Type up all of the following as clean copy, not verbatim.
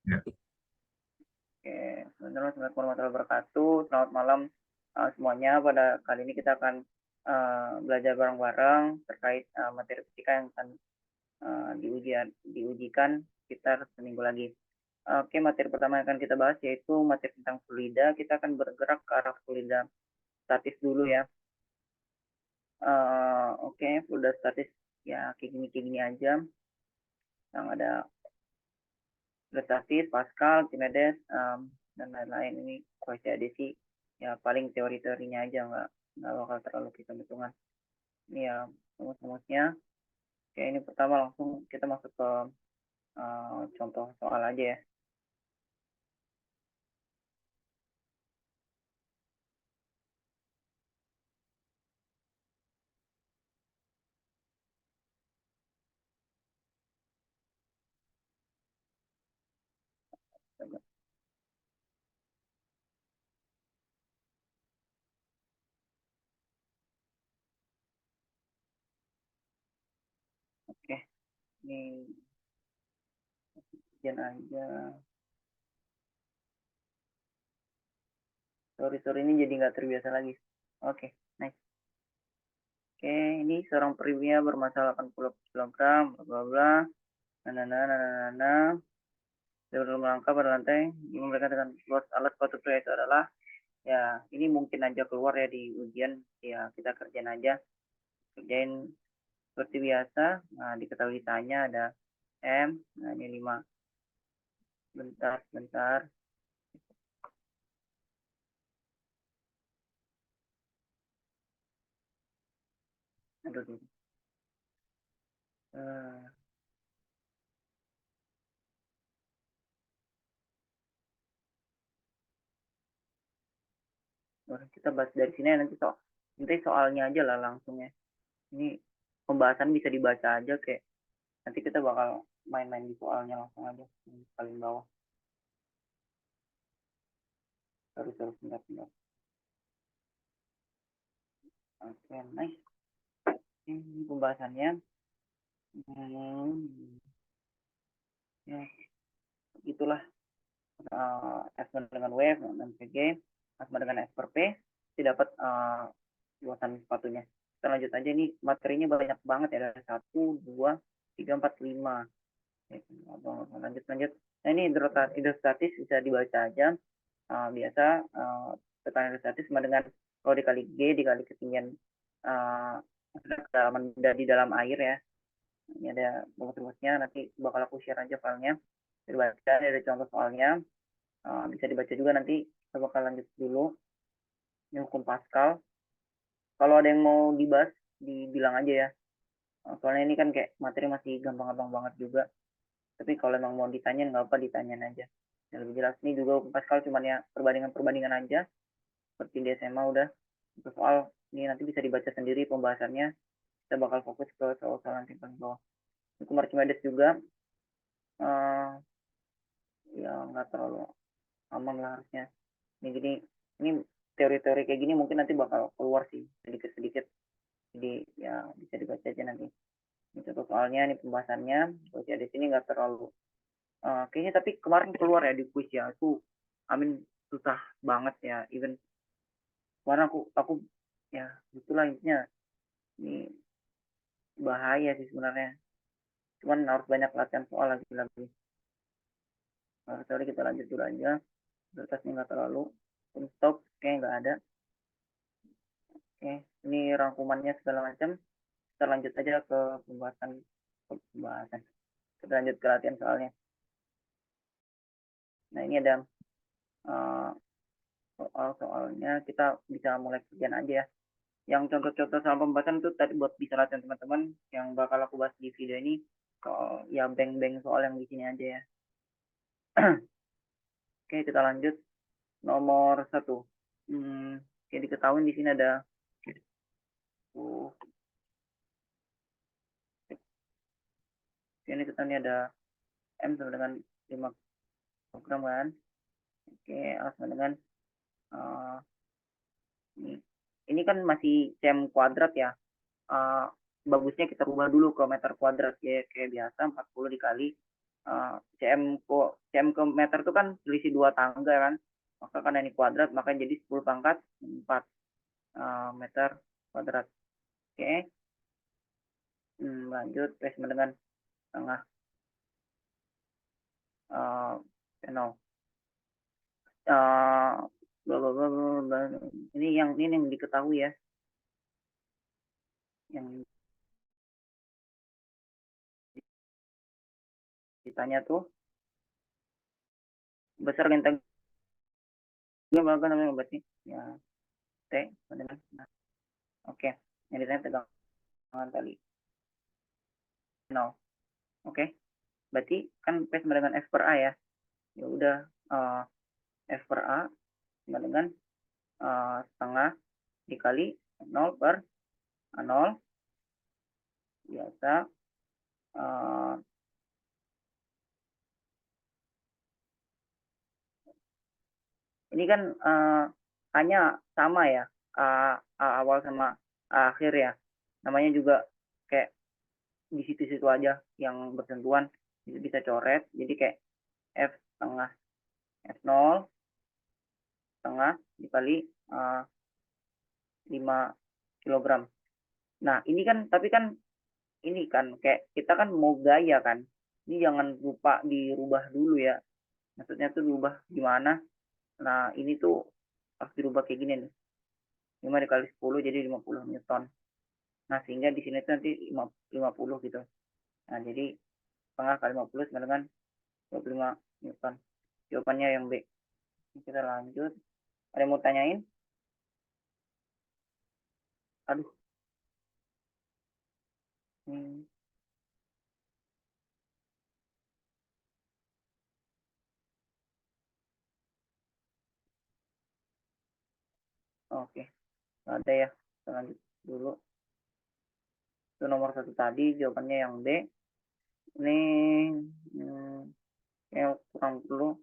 Ya. Oke, Assalamualaikum warahmatullahi wabarakatuh. Selamat malam semuanya. Pada kali ini kita akan belajar bareng-bareng terkait materi fisika yang akan diujikan sekitar seminggu lagi. Oke, materi pertama yang akan kita bahas yaitu materi tentang fluida. Kita akan bergerak ke arah fluida statis dulu ya. Oke, fluida statis ya kayak gini aja. Yang ada statis, Pascal, Archimedes, dan lain-lain. Ini kualitas adesi ya paling teori-teorinya aja, nggak bakal terlalu hitung-hitungan. Ini ya rumus-rumusnya. Oke, ini pertama langsung kita masuk ke contoh soal aja ya. Oke, ini ujian aja. Sorry ini jadi nggak terbiasa lagi. Oke, next. Oke, ini seorang pria bermassa 80 kg, bla bla bla. Nah. Sebelum melangkah pada lantai, mereka dengan luas alat sepatu pria itu adalah ya ini mungkin aja keluar ya di ujian, ya kita kerjain seperti biasa. Nah, diketahui tanya ada M. Nah, ini 5. Bentar. Aduh. Uh, kita bahas dari sini nanti soalnya aja lah langsung ya. Ini pembahasan bisa dibaca aja, kayak nanti kita bakal main-main di soalnya langsung aja paling bawah. Terus bentar. Oke, nice. Ini pembahasannya. Ya, itulah S dengan wave dan PG, sama dengan S per P, dapat luasan sepatunya. Kita lanjut aja, ini materinya banyak banget ya, ada 1, 2, 3, 4, 5. Lanjut. Nah, ini hidrostatis bisa dibaca aja. Biasa tekanan hidrostatis sama dengan kalau dikali G dikali ketinggian kedalaman di dalam air ya. Ini ada rumus-rumusnya, nanti bakal aku share aja filenya. Dibaca, ada contoh soalnya. Bisa dibaca juga, nanti kita bakal lanjut dulu. Ini hukum Pascal. Kalau ada yang mau dibahas, dibilang aja ya. Soalnya ini kan kayak materi masih gampang-gampang banget juga. Tapi kalau emang mau ditanya, nggak apa, ditanyain aja. Yang lebih jelas, ini juga hukum Pascal cuman ya perbandingan aja. Seperti di SMA udah. Untuk soal, ini nanti bisa dibaca sendiri pembahasannya. Kita bakal fokus ke soal-soal nanti paling bawah. Hukum Archimedes juga. Ya nggak terlalu aman lah harusnya. Ini teori-teori kayak gini mungkin nanti bakal keluar sih sedikit-sedikit. Jadi ya bisa dibaca aja nanti. Ini contoh soalnya, ini pembahasannya. Kalau di sini nggak terlalu. Kayaknya tapi kemarin keluar ya di quiz ya. Itu amin susah banget ya. Even kemarin aku ya itulah intinya. Ini bahaya sih sebenarnya. Cuman harus banyak latihan soal lagi. Sorry, kita lanjut dulu aja. Kertasnya nggak terlalu. Stop kayaknya nggak ada. Oke, ini rangkumannya segala macam. Kita lanjut aja ke pembahasan. Kita lanjut ke latihan soalnya. Nah, ini ada uh, soal-soalnya. Kita bisa mulai kerjaan aja ya. Yang contoh-contoh soal pembahasan itu tadi buat bisa latihan teman-teman. Yang bakal aku bahas di video ini soal ya bank-bank soal yang di sini aja ya. Oke, kita lanjut. Nomor 1. Oke, diketahui di sini ada ini kita ini ada M sama dengan 5 program kan. Oke, sama dengan uh, ini kan masih cm kuadrat ya. Bagusnya kita rubah dulu ke meter kuadrat ya, kayak biasa 40 dikali cm ke meter itu kan selisih dua tangga kan, maka karena ini kuadrat maka jadi 10 pangkat 4 meter kuadrat. Oke. Lanjut P sama dengan tengah channel. Ini yang diketahui ya, yang ditanya tuh besar genteng apa namanya berarti ya, T sama dengan nah, oke. Yang ditanya tegangan tali nol. Oke, berarti kan P sama dengan F per A ya. Ya udah, F per A sama dengan setengah dikali 0 per A0 biasa. uh, ini kan hanya sama ya, awal sama akhir ya, namanya juga kayak di situ-situ aja yang bersentuhan, bisa coret jadi kayak F setengah F0 setengah dikali 5 kilogram. Nah ini kan tapi kan ini kan kayak kita kan mau gaya kan, ini jangan lupa dirubah dulu ya, maksudnya tuh dirubah gimana. Nah ini tuh harus dirubah kayak gini nih, 5 dikali 10 jadi 50 Newton. Nah sehingga di sini tuh nanti 50 gitu. Nah jadi setengah kali 50 sama dengan 25 Newton. Jawabannya yang B. Kita lanjut. Ada yang mau tanyain? Aduh. Hmm, oke. Ada ya. Kita lanjut dulu. Itu nomor satu tadi jawabannya yang B. Ini yang kurang perlu.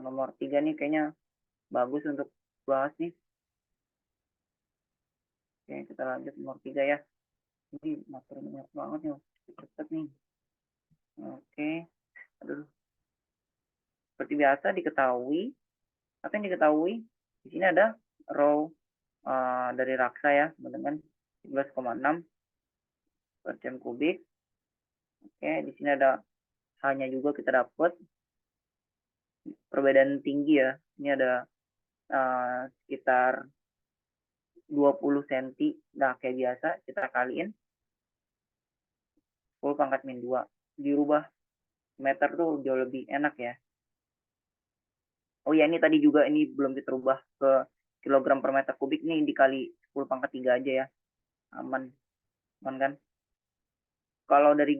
Nomor tiga nih kayaknya bagus untuk bahas nih. Oke, kita lanjut nomor tiga ya. Ini materi banyak banget nih. Cepet nih. Oke. Aduh. Seperti biasa diketahui. Apa yang diketahui? Di sini ada row dari raksa ya, dengan 11,6 per cm kubik. Oke, di sini ada hanya juga kita dapat perbedaan tinggi ya. Ini ada sekitar 20 cm. Nah, kayak biasa kita kaliin 10 pangkat min 2. Dirubah meter tuh jauh lebih enak ya. Oh ya, ini tadi juga ini belum kita rubah ke kilogram per meter kubik, nih dikali 10 pangkat 3 aja ya. Aman. Aman kan? Kalau dari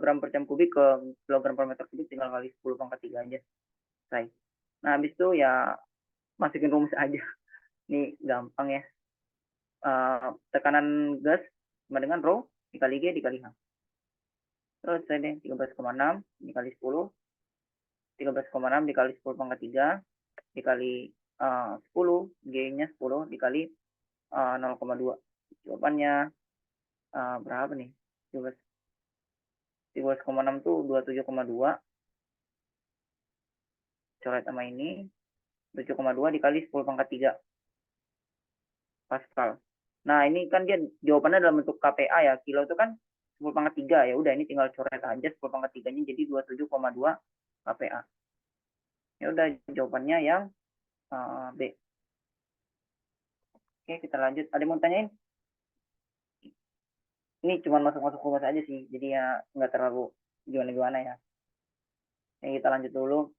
gram per jam kubik ke kilogram per meter kubik tinggal kali 10 pangkat 3 aja. Selesai. Nah, habis itu ya masukin rumus aja. Ini gampang ya. Tekanan gas sama dengan rho dikali G dikali H. Terus saya deh 13,6 dikali 10. 13,6 dikali 10 pangkat 3 dikali 10. G-nya 10 dikali 0,2. Jawabannya berapa nih? 13,6 tuh 27,2. Coret sama ini 7,2 dikali 10 pangkat 3 Pascal. Nah, ini kan dia jawabannya dalam bentuk KPA ya. Kilo itu kan 10 pangkat 3 ya. Udah ini tinggal coret aja 10 pangkat 3-nya jadi 27,2 KPA. Ya udah jawabannya yang B. Oke, kita lanjut. Ada yang mau tanyain? Ini cuma masuk-masuk rumus aja sih. Jadi ya nggak terlalu gimana-gimana ya. Yang kita lanjut dulu.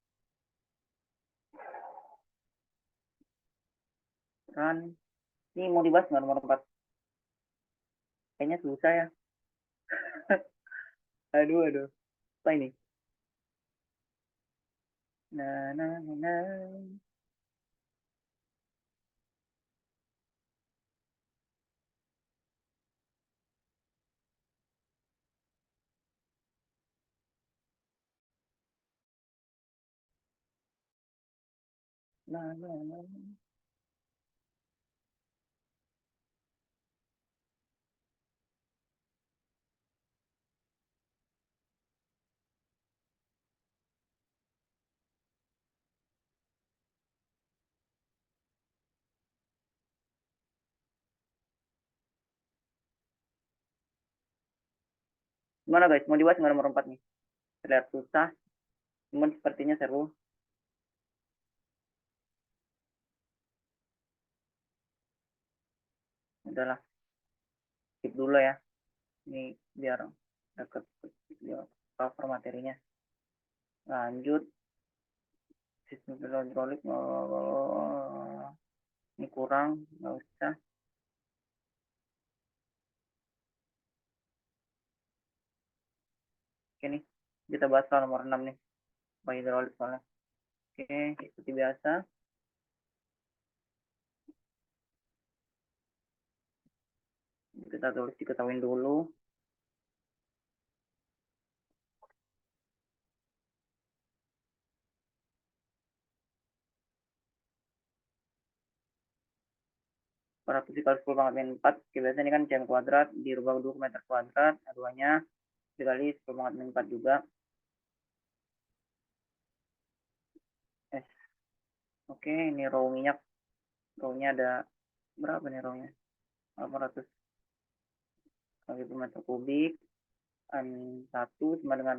Kan ini mau dibahas nggak nomor 4? Kayaknya susah ya. Aduh, aduh. Apa ini? Nah, nah, nah, nah, nah, nah. Gimana guys, mau dibahas nggak nomor 4 nih? Terlihat susah, cuman sepertinya seru. Udahlah, skip dulu ya. Ini biar deket biar cover materinya. Lanjut, sistem hidrolik. Ini kurang, nggak usah. Oke nih, kita bahas soal nomor 6 nih. Hidrolik soalnya. Oke, seperti biasa. Kita tulis diketahui dulu. Berarti dikali 10 pangkat min 4. Biasanya ini kan cm kuadrat, dirubah 2 meter kuadrat. Aduannya dikali 10 pangkat min 4 juga. S. Oke, ini raw minyak. Raw-nya ada berapa nih raw-nya? 800 kali per meter kubik. N1 sama dengan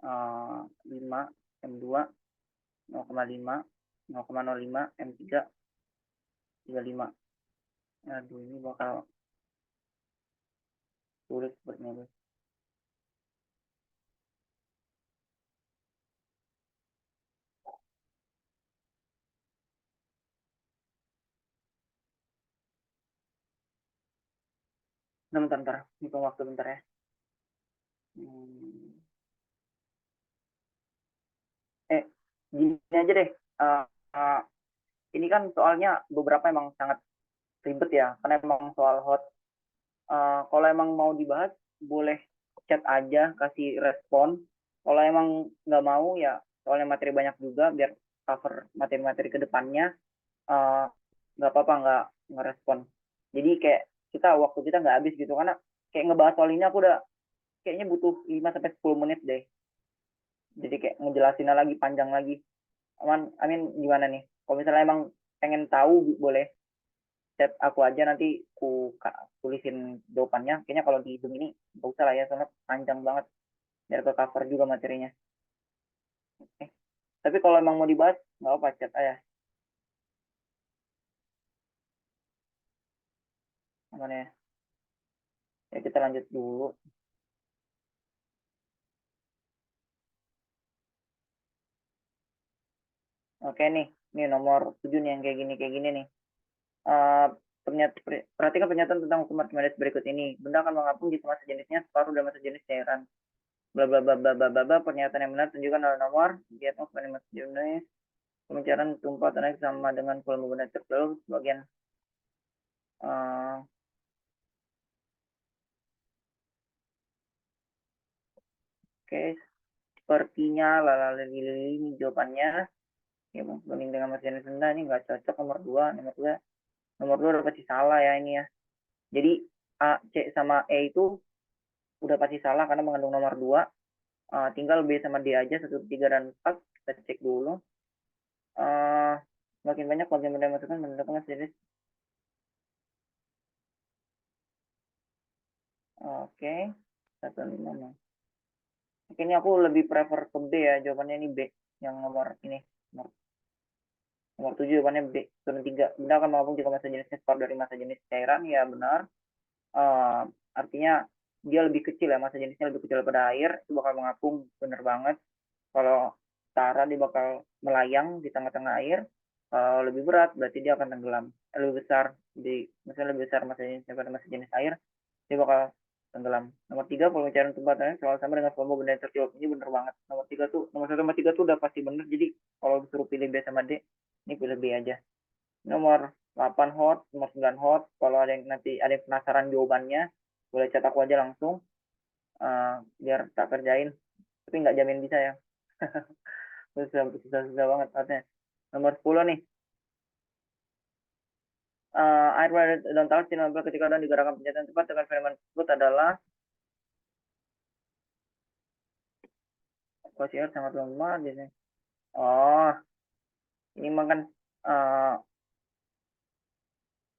5, M2, 0,5, 0,05, M3, 35. Aduh, ini bakal sulit sepertinya guys. Nah, bentar. Hitung waktu bentar ya. Gini aja deh. Uh, uh, ini kan soalnya beberapa emang sangat ribet ya, karena emang soal hot. Kalau emang mau dibahas, boleh chat aja, kasih respon. Kalau emang nggak mau ya, soalnya materi banyak juga, biar cover materi-materi ke depannya, nggak apa-apa nggak ngerespon. Jadi kayak waktu kita nggak habis gitu, karena kayak ngebahas soal ini aku udah kayaknya butuh 5 sampai 10 menit deh. Jadi kayak ngejelasinnya lagi, panjang lagi. Amin gimana nih? Kalau misalnya emang pengen tahu, boleh chat aku aja, nanti aku tulisin jawabannya. Kayaknya kalau di Zoom ini nggak usah lah ya, soalnya panjang banget. Biar ke cover juga materinya. Oke. Tapi kalau emang mau dibahas, nggak apa chat aja. Aman ya. Ya kita lanjut dulu. Oke nih, ini nomor 7 nih yang kayak gini nih. Uh, perhatikan pernyataan tentang hukum Archimedes berikut ini. Benda akan mengapung di masa jenisnya separuh dari masa jenis cairan. Bla bla bla bla bla bla bla. Pernyataan yang benar tunjukkan nomor di atas masa jenis. Pembicaraan tumpah tanah sama dengan volume benda terlalu sebagian uh, oke okay. Sepertinya lalali ini jawabannya ya banding dengan mas jenis benda ini nggak cocok. Nomor dua udah pasti salah ya ini ya. Jadi A, C sama E itu udah pasti salah karena mengandung nomor 2. Tinggal B sama D aja, 1, 3, dan 4. Kita cek dulu. Makin banyak bagian benda yang masukkan menentukan mas jenis. Oke, 1, 5. Ini aku lebih prefer ke B ya, jawabannya ini B. Yang nomor ini, nomor 7 jawabannya B. 3. Benda akan menggabung jika masa jenisnya separuh dari masa jenis cairan, ya benar. Artinya dia lebih kecil ya, masa jenisnya lebih kecil daripada air, itu bakal mengapung, benar banget. Kalau setara dia bakal melayang di tengah-tengah air. Kalau lebih berat berarti dia akan tenggelam. Lebih besar, misalnya lebih besar masa jenis daripada masa jenis air, dia bakal tenggelam. Nomor 3, pemecahan tempatannya selalu sama dengan volume benda yang tertiup. Ini bener banget. Nomor 1 sama 3 tuh udah pasti bener. Jadi kalau disuruh pilih B sama D, ini pilih B aja. Nomor 8 hot, nomor 9 hot. Kalau ada yang nanti ada yang penasaran jawabannya, boleh chat aku aja langsung, biar tak kerjain. Tapi nggak jamin bisa ya. Susah banget artinya. Nomor 10 nih. Air pada daun talas tidak ketika daun digerakkan pencetatan cepat dengan fenomena tersebut adalah equasi air sangat lemah biasanya. Oh, ini makan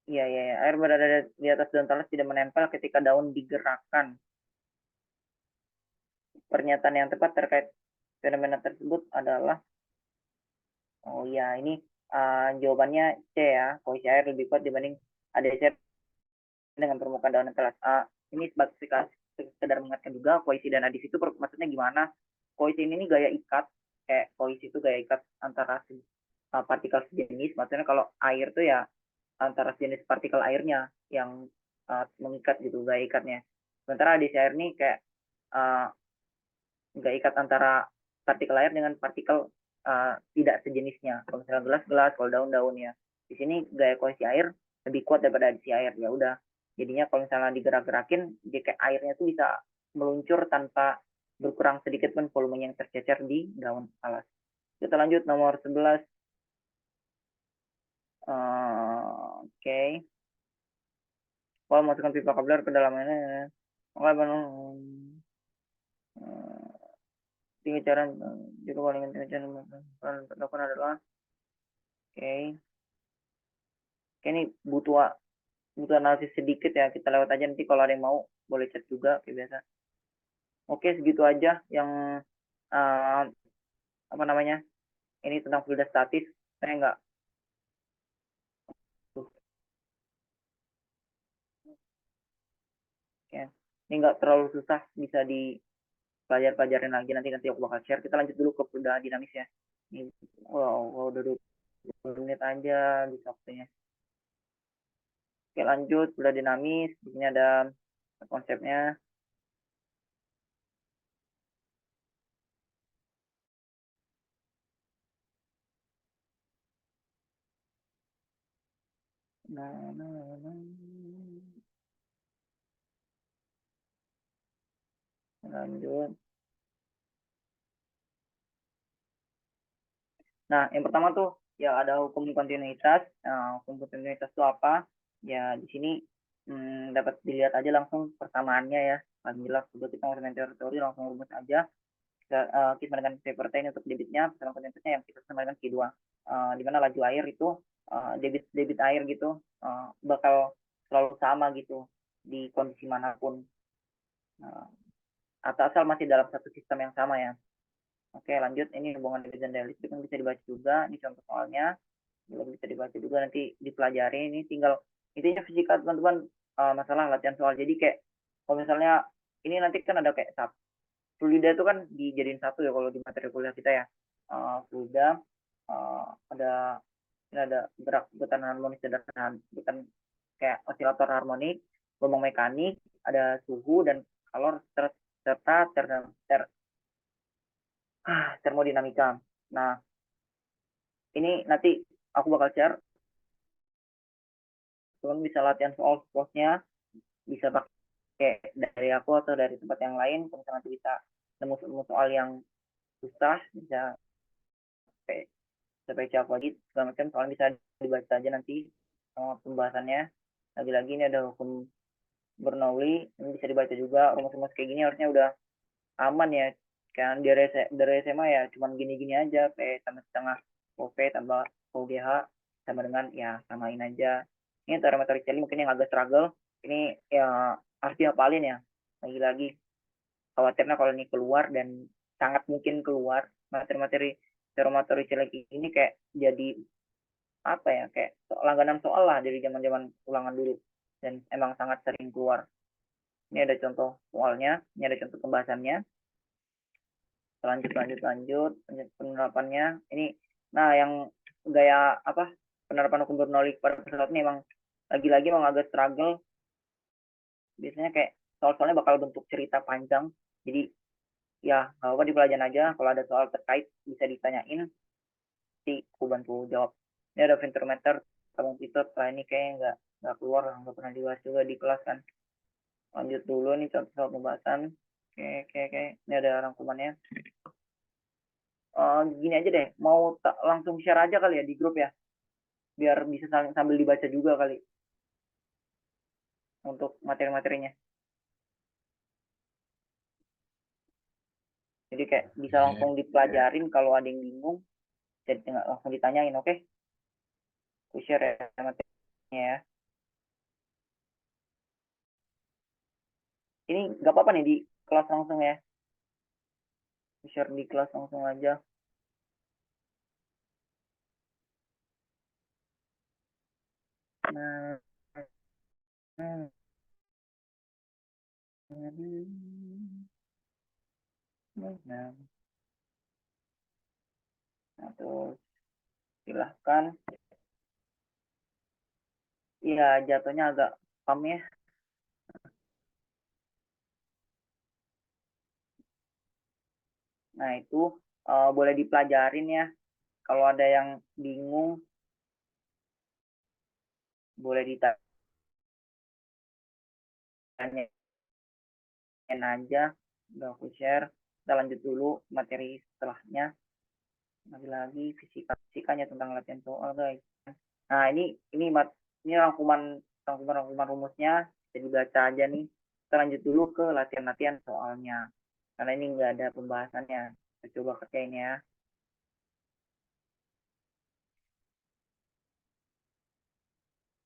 iya, air berada di atas daun talas tidak menempel ketika daun digerakkan. pernyataan yang tepat terkait fenomena tersebut adalah, oh ya ini jawabannya C ya, koisi air lebih kuat dibanding ADC dengan permukaan daun yang kelas A. Ini sekedar mengingatkan juga koisi dan adisi itu maksudnya gimana. Koisi ini gaya ikat, kayak koisi itu gaya ikat antara partikel sejenis. Maksudnya kalau air tuh ya antara jenis partikel airnya yang mengikat gitu gaya ikatnya. Sementara adisi air ini kayak gaya ikat antara partikel air dengan partikel tidak sejenisnya. Kalau misalnya gelas-gelas, kalau daun-daun ya. Di sini gaya koisi air lebih kuat daripada adisi air. Ya udah. Jadinya kalau misalnya digerak-gerakin, kayak airnya itu bisa meluncur tanpa berkurang sedikit pun volumenya yang tercecer di daun alas. Kita lanjut nomor 11. Oke. Kalau masukkan pipa kapler ke dalamnya, maka tinggi cara juga paling tinggi cara dilakukan adalah oke. Ini butuh analisis sedikit ya, kita lewat aja nanti kalau ada yang mau boleh chat juga kayak biasa. Oke, segitu aja yang apa namanya, ini tentang fluida statis. Saya nggak ya, ini nggak terlalu susah, bisa dipelajarin lagi, nanti aku bakal share. Kita lanjut dulu ke fluida dinamis ya. Ini wow, udah 20 menit aja bisa waktunya. Oke, lanjut fluida dinamis. Di sini ada konsepnya. Lanjut. Nah, yang pertama tuh ya ada hukum kontinuitas. Nah, hukum kontinuitas itu apa? Ya di sini dapat dilihat aja langsung persamaannya ya. Paling jelas juga kita ngomongin teori langsung rumus aja. Kita dengan paper ini untuk debitnya, sama kontinuitasnya yang kita sama dengan Q2. Di mana laju air itu debit air gitu bakal selalu sama gitu di kondisi manapun. Atau asal masih dalam satu sistem yang sama ya. Oke, lanjut. Ini hubungan debit dan daya listrik bisa dibaca juga. Ini contoh soalnya. Belum bisa dibaca juga, nanti dipelajari. Ini tinggal intinya fisika teman-teman, masalah latihan soal. Jadi kayak kalau misalnya ini nanti kan ada kayak fluida itu kan dijadiin satu ya kalau di materi kuliah kita ya. Fluida ada ini ada gerak getaran harmonis dan bukan kayak osilator harmonik, gelombang mekanik, ada suhu dan kalor serta termodinamika. Nah, ini nanti aku bakal share, teman bisa latihan soal posnya, bisa pakai dari aku atau dari tempat yang lain. Kalau misalnya nanti bisa nemu soal yang susah, bisa pakai aku lagi segala macam, soalnya bisa dibaca aja nanti pembahasannya. Lagi-lagi ini ada hukum Bernoulli, ini bisa dibaca juga. Rumus-rumus kayak gini harusnya udah aman ya, kan dari SMA ya cuman gini-gini aja, P tambah setengah OP tambah OGH sama dengan ya samain aja. Ini teorema Torricelli mungkin yang agak struggle, ini ya harus dihafalin ya. Lagi-lagi khawatirnya kalau ini keluar, dan sangat mungkin keluar materi-materi teorema Torricelli ini kayak jadi apa ya, kayak langganan soal lah dari zaman-zaman ulangan dulu, dan emang sangat sering keluar. Ini ada contoh soalnya, ini ada contoh pembahasannya. Lanjut penerapannya ini. Nah, yang gaya apa, penerapan hukum Bernoulli pada pesawat ini emang lagi-lagi emang agak struggle. Biasanya kayak soal-soalnya bakal bentuk cerita panjang, jadi ya nggak apa di pelajaran aja, kalau ada soal terkait bisa ditanyain, sih aku bantu jawab. Ini ada ventometer, tabung pitot. Nah, ini kayaknya nggak keluar, nggak pernah dibahas juga di kelas kan. Lanjut dulu nih contoh soal pembahasan. Oke, ini ada rangkumannya. Gini aja deh, mau langsung share aja kali ya di grup ya, biar bisa sambil dibaca juga kali untuk materi-materinya. Jadi kayak bisa langsung dipelajarin, kalau ada yang bingung jadi langsung ditanyain. Oke, aku share ya materinya ya. Ini nggak apa-apa nih di kelas langsung ya. share di kelas langsung aja. Nah, terus silahkan. Iya, jatuhnya agak spam ya. Nah, itu boleh dipelajarin ya. Kalau ada yang bingung, boleh ditanyain aja. Udah aku share. Kita lanjut dulu materi setelahnya. Lagi-lagi fisikanya tentang latihan soal, guys. Nah, ini rangkuman rumusnya. Bisa dibaca aja nih. Kita lanjut dulu ke latihan-latihan soalnya. Karena ini nggak ada pembahasannya. Kita coba kerjain ya.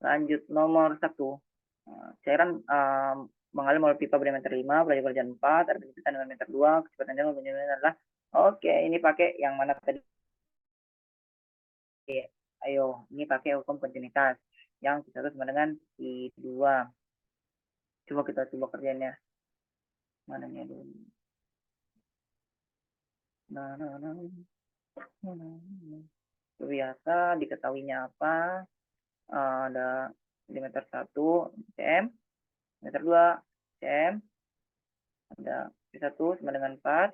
Lanjut nomor 1. Cairan mengalir melalui pipa berdiameter 5, belajar kerjaan 4, ada kecepatan dengan meter 2, kecepatan jalan adalah oke, ini pakai yang mana tadi? Ayo, ini pakai hukum kontinuitas yang satu sama dengan I2. Coba kita coba kerjainnya. Mana nih dulu? Biasa diketahuinya apa? Ada diameter 1 cm, meter 2 cm, ada P1 sama dengan 4,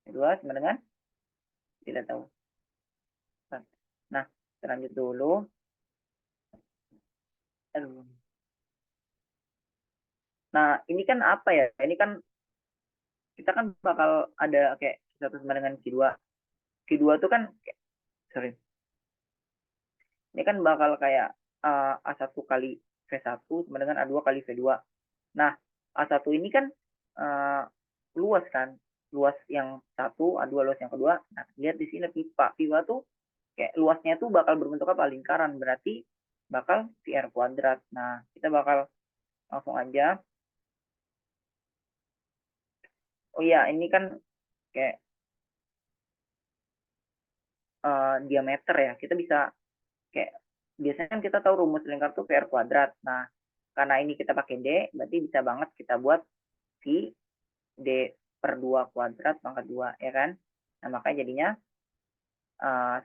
P2 sama dengan tidak tahu. Nah, lanjut dulu. Nah, ini kan apa ya? Ini kan kita kan bakal ada kayak satu sama dengan Q2. Q2 tuh kan, sorry. Ini kan bakal kayak A1 kali V1 sama dengan A2 kali V2. Nah, A1 ini kan luas kan? Luas yang satu, A2 luas yang kedua. Nah, lihat di sini pipa. Pipa tuh kayak luasnya tuh bakal berbentuk apa? Lingkaran. Berarti bakal VR kuadrat. Nah, kita bakal langsung aja. Oh iya, ini kan kayak diameter ya. Kita bisa kayak biasanya kan kita tahu rumus lingkar tuh VR kuadrat. Nah, karena ini kita pakai D, berarti bisa banget kita buat V D per 2 kuadrat pangkat 2, ya kan? Nah, makanya jadinya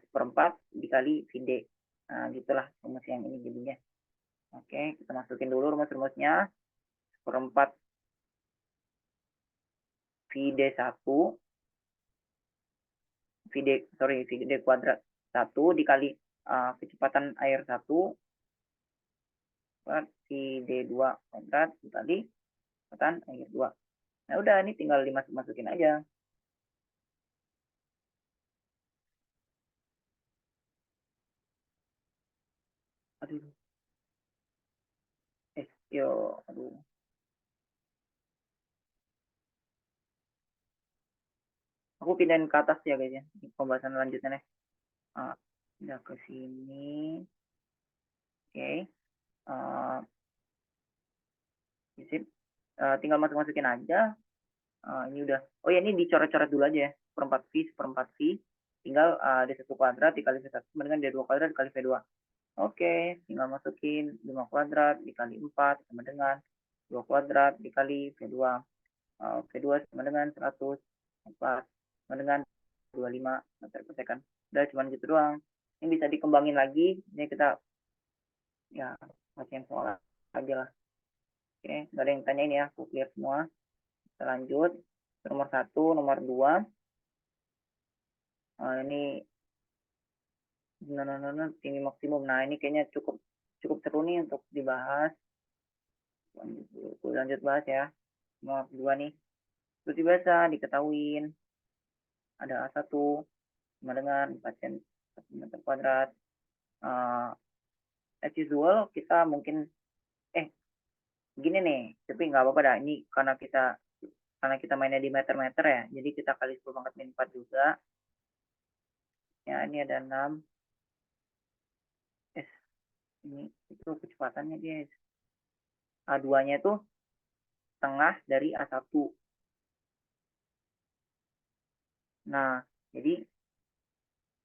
seperempat dikali VD. Nah, gitulah rumus yang ini jadinya. Oke, kita masukin dulu rumus-rumusnya. Seperempat VD1, VD kuadrat 1 dikali kecepatan air 1 VD2 kuadrat dikali kecepatan air 2. Nah, udah, ini tinggal dimasukin aja. Aduh. Yo, aduh. Aku pindahin ke atas ya, guys ya. Pembahasan lanjutnya nih. Udah ke sini. Oke. Tinggal masukin aja. Ini udah. Oh ya, ini dicoret-coret dulu aja ya. Seperempat V. Tinggal D1 kuadrat dikali V1 dengan D2 kuadrat dikali V2. Oke, tinggal masukin 5 kuadrat dikali 4 sama dengan 2 kuadrat dikali V2. V2 sama dengan 100, 4 sama dengan 25 meter per second. Udah cuma gitu doang. Ini bisa dikembangin lagi. Ini kita ya bacain soal aja lah. Oke, nggak ada yang tanya ini ya. Aku clear semua. Kita lanjut. Nomor 1, nomor 2. Ini tinggi maksimum. Nah, ini kayaknya cukup seru nih untuk dibahas. Lanjut bahas ya. Nomor 2 nih. Seperti biasa diketahuin ada A1 sama dengan 4 cm kuadrat. As usual kita mungkin gini nih, tapi nggak apa-apa dah. Ini karena kita mainnya di meter-meter ya, jadi kita kali 10 pangkat min 4 juga. Ya, ini ada 6. Ini itu kecepatannya guys. A2-nya itu setengah dari A1. Nah, jadi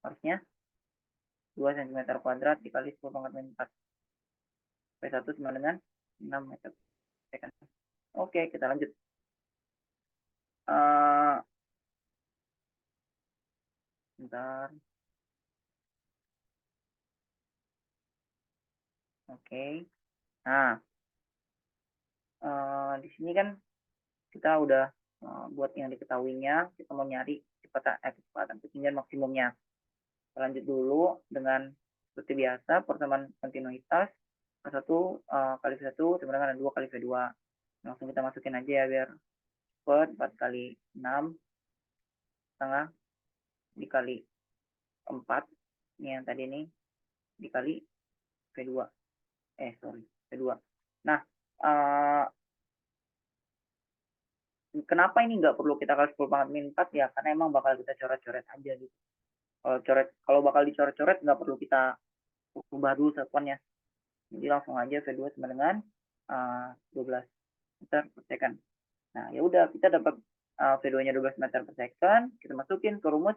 harusnya 2 cm kuadrat dikali 10 pangkat min 4. P1 sama dengan 6 meter per second. Oke, kita lanjut. Bentar. Oke. Nah, di sini kan kita udah buat yang diketahuinya, kita mau nyari kecepatan ketinggian maksimumnya. Kita lanjut dulu dengan seperti biasa, persamaan kontinuitas V1 kali V1 sama dengan 2 kali V2. Langsung kita masukin aja ya biar cepet. 4 kali 6 setengah dikali 4. Ini yang tadi ini dikali V2. V2. Nah, kenapa ini nggak perlu kita kali 10 pangkat min 4 ya? Karena emang bakal kita coret-coret aja gitu. Kalau bakal dicoret-coret nggak perlu kita ubah dulu satuannya. Jadi langsung aja V2 sama dengan 12 meter per second. Nah, ya udah kita dapat V2-nya 12 meter per second, kita masukin ke rumus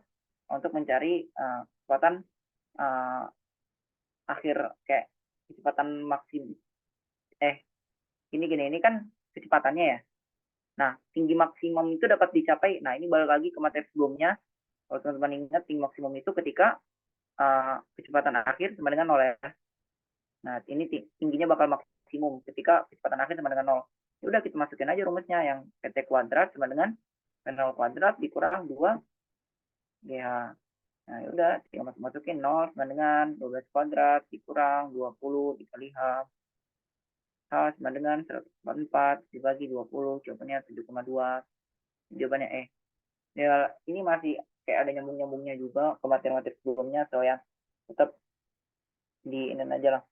untuk mencari kecepatan akhir kayak kecepatan maksimum. Ini kan kecepatannya ya. Nah, tinggi maksimum itu dapat dicapai. Nah, ini balik lagi ke materi sebelumnya. Kalau teman-teman ingat, tinggi maksimum itu ketika kecepatan akhir sama dengan 0 ya. Nah, ini tingginya bakal maksimum ketika kecepatan akhir sama dengan 0. Ya udah kita masukin aja rumusnya yang PT kuadrat sama dengan P0 kuadrat dikurang 2 GH. Nah, ya udah tinggal masukin 0 sama dengan 12 kuadrat dikurang 20 dikali H. H sama dengan 144 dibagi 20, jawabannya 7,2. Jawabannya ya ini masih kayak ada nyambung-nyambungnya juga ke materi-materi sebelumnya, so ya tetap di ini aja lah.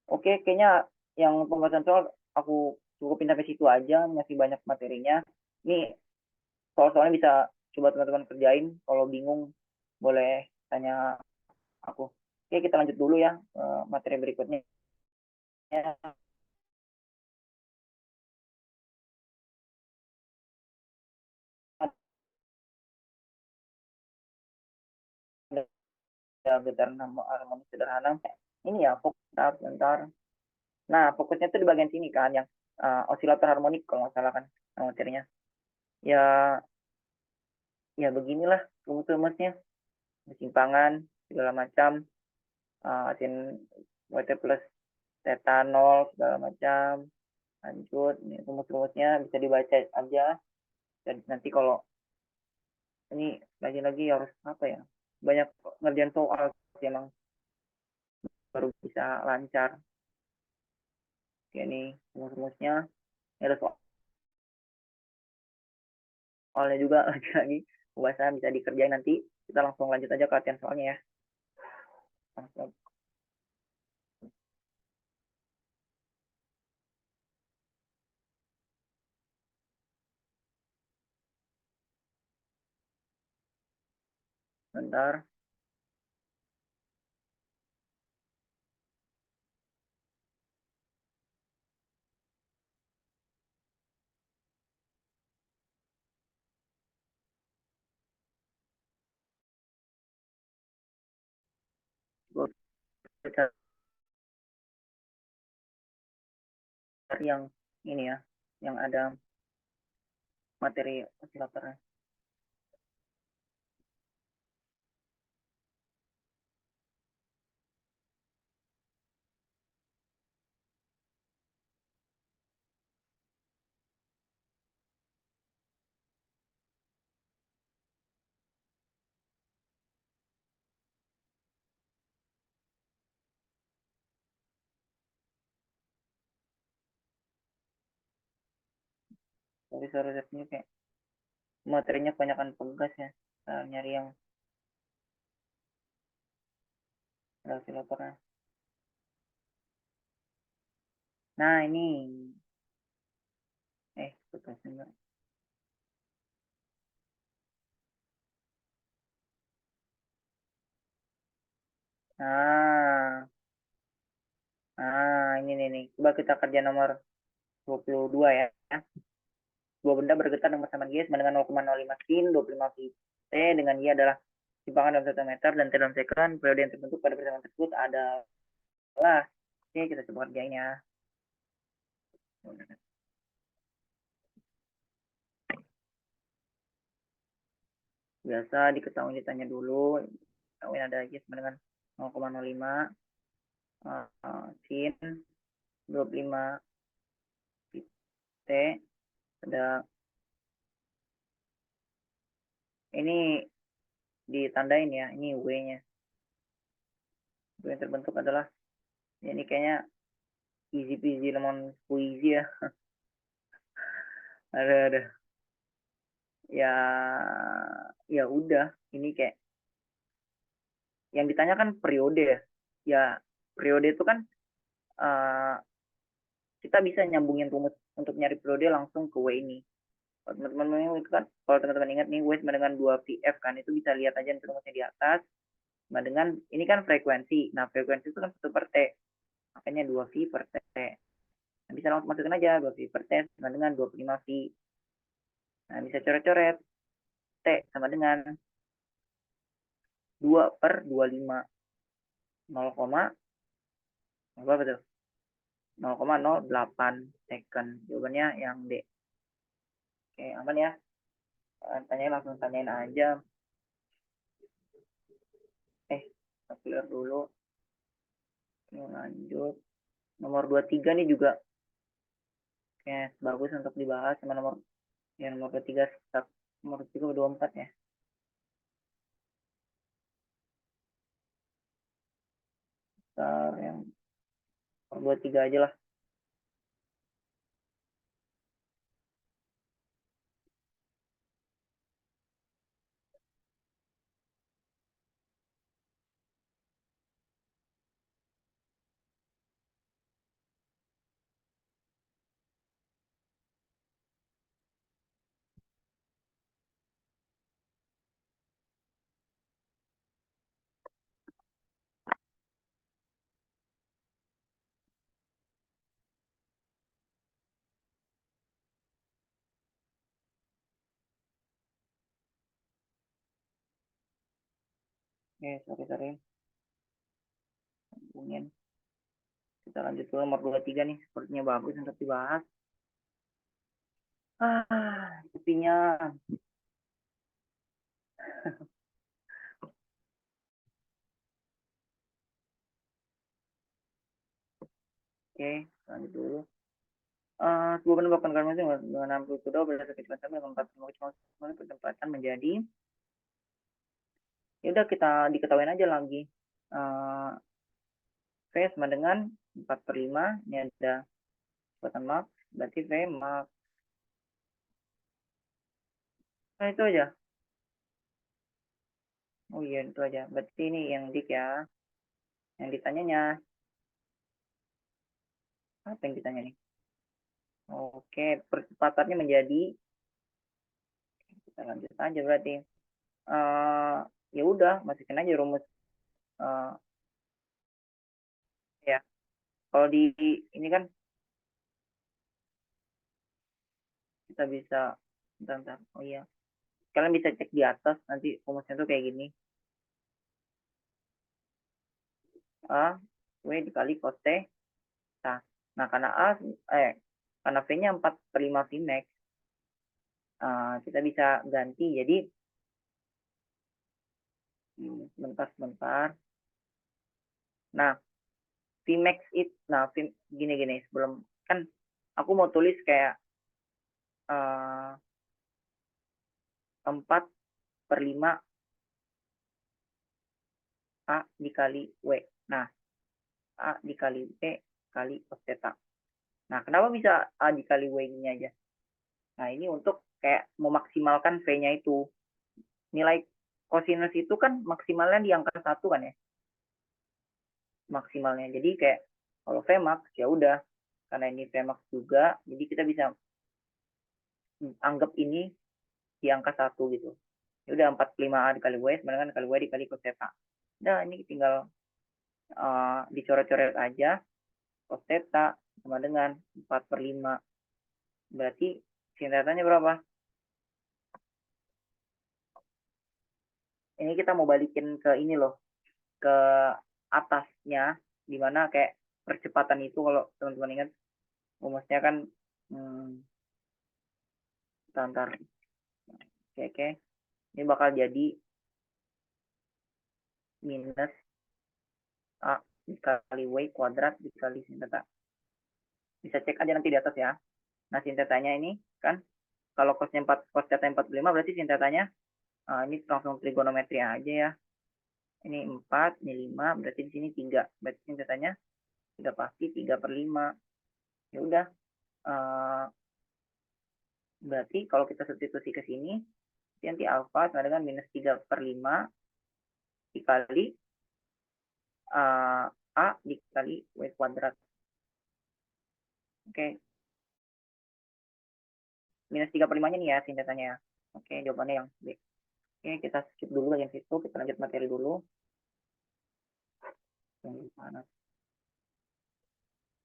Oke, kayaknya yang pembahasan soal aku cukupin sampai situ aja, masih banyak materinya. Ini soal-soalnya bisa coba teman-teman kerjain, kalau bingung boleh tanya aku. Oke, kita lanjut dulu ya materi berikutnya. Ada getaran harmonis sederhana. Ini ya, bentar. Nah, fokusnya itu di bagian sini kan, yang osilator harmonik kalau nggak salah kan materinya. Ya, ya beginilah rumus-rumusnya, kesimpangan segala macam, sin WT plus theta 0 segala macam. Lanjut, ini rumus-rumusnya bisa dibaca aja. Dan nanti kalau ini lagi-lagi harus apa ya, banyak ngerjain soal sih emang baru bisa lancar. Oke, ini rumus-rumusnya. Ini ada soalnya juga lagi-lagi pembahasan bisa dikerjain nanti. Kita langsung lanjut aja ke latihan soalnya ya. Langsung. Bentar. Gue cari yang ini ya, yang ada materi osilatornya. Tapi sorry kayak materinya kebanyakan pegas ya. Nyari yang ada osilatornya. Nah ini, pegas enggak. Nah, ini nih. Coba kita kerja nomor 22 ya. Dua benda bergetar dengan persamaan G sama dengan 0,05 sin, 25 V dengan Y adalah simpangan dalam 1 meter dan T dalam second. Periode yang terbentuk pada persamaan tersebut adalah, oke kita coba kerjain ya. Biasa diketahui ditanya dulu, ketahui ada Y sama dengan 0,05 sin 25 T, ada ini ditandain ya, ini W-nya. W yang terbentuk adalah, ya ini kayaknya easy peasy lemon squeezy ya. ada ya, ya udah, ini kayak yang ditanyakan periode ya. Ya periode itu kan kita bisa nyambungin rumus untuk nyari periode langsung ke W ini. Kalau teman-teman itu kan, kalau teman-teman ingat nih, W sama dengan 2VF kan, itu bisa lihat aja rumusnya di atas. Sama dengan, ini kan frekuensi. Nah, frekuensi itu kan 1 per T. Makanya 2V per T. Nah, bisa langsung masukin aja 2V per T sama dengan 25V. Nah, bisa coret-coret. T sama dengan 2 per 25. 0, berapa tuh? 0,08 second. Jawabannya yang D. Oke, aman ya. Tanyain langsung tanyain aja. Kita clear dulu. Ini lanjut. Nomor 23 nih juga. Oke, bagus untuk dibahas sama nomor 23 start. Nomor 23 ke 24 ya. Start yang nomor 23 aja lah. Oke, sorry. Hubungin. Kita lanjut ke nomor 23 nih. Sepertinya bagus untuk dibahas. Sepinya. Oke, lanjut dulu. Sebuah penembakan karena dengan amplitudo berdasarkan kecepatan dengan 4,5 percepatan menjadi, ya udah kita diketahui aja lagi. V sama dengan 4/5, ini ada kecepatan max, berarti V max. Nah itu aja. Oh iya itu aja, berarti ini yang dik ya. Yang ditanyanya, apa yang ditanya nih? Oke, percepatannya menjadi, kita lanjut aja berarti. Ya udah, masukin aja rumus. Ya, kalau di ini kan kita bisa, bentar. Oh iya, kalian bisa cek di atas nanti rumusnya tuh kayak gini. A W dikali cos T. Nah karena V-nya 4/5 Vmax, kita bisa ganti jadi sebentar. Nah, Vmax itu, gini sebelum kan aku mau tulis kayak 4/5 A dikali W. Nah, A dikali W kali cos theta. Nah, kenapa bisa A dikali W ini aja? Nah, ini untuk kayak memaksimalkan V-nya itu. Nilai kosinus itu kan maksimalnya di angka 1 kan ya. Maksimalnya. Jadi kayak kalau Vmax ya udah, karena ini Vmax juga, jadi kita bisa anggap ini di angka 1 gitu. Ya udah 4/5A dikali W sama dengan kali W dikali cos theta. Nah, ini tinggal dicoret-coret aja. Cos theta sama dengan 4/5. Berarti sin theta-nya berapa? ini kita mau balikin ke ini loh, ke atasnya, dimana kayak percepatan itu kalau teman-teman ingat, rumusnya kan, bentar, oke, ini bakal jadi minus A dikali Y kuadrat dikali sin theta. Bisa cek aja nanti di atas ya. Nah, sin theta-nya ini kan, kalau cos theta 45 berarti sin theta-nya, ini langsung trigonometri aja ya. Ini 4, ini 5, berarti di sini 3. Berarti sin theta-nya sudah pasti 3/5. Ya udah, berarti kalau kita substitusi ke sini, nanti alfa sama dengan minus 3/5 dikali A dikali Y kuadrat. Oke, minus 3/5-nya nih ya sin theta-nya ya. Oke, jawabannya yang B. Oke, kita skip dulu yang situ, kita lanjut materi dulu. Yang mana?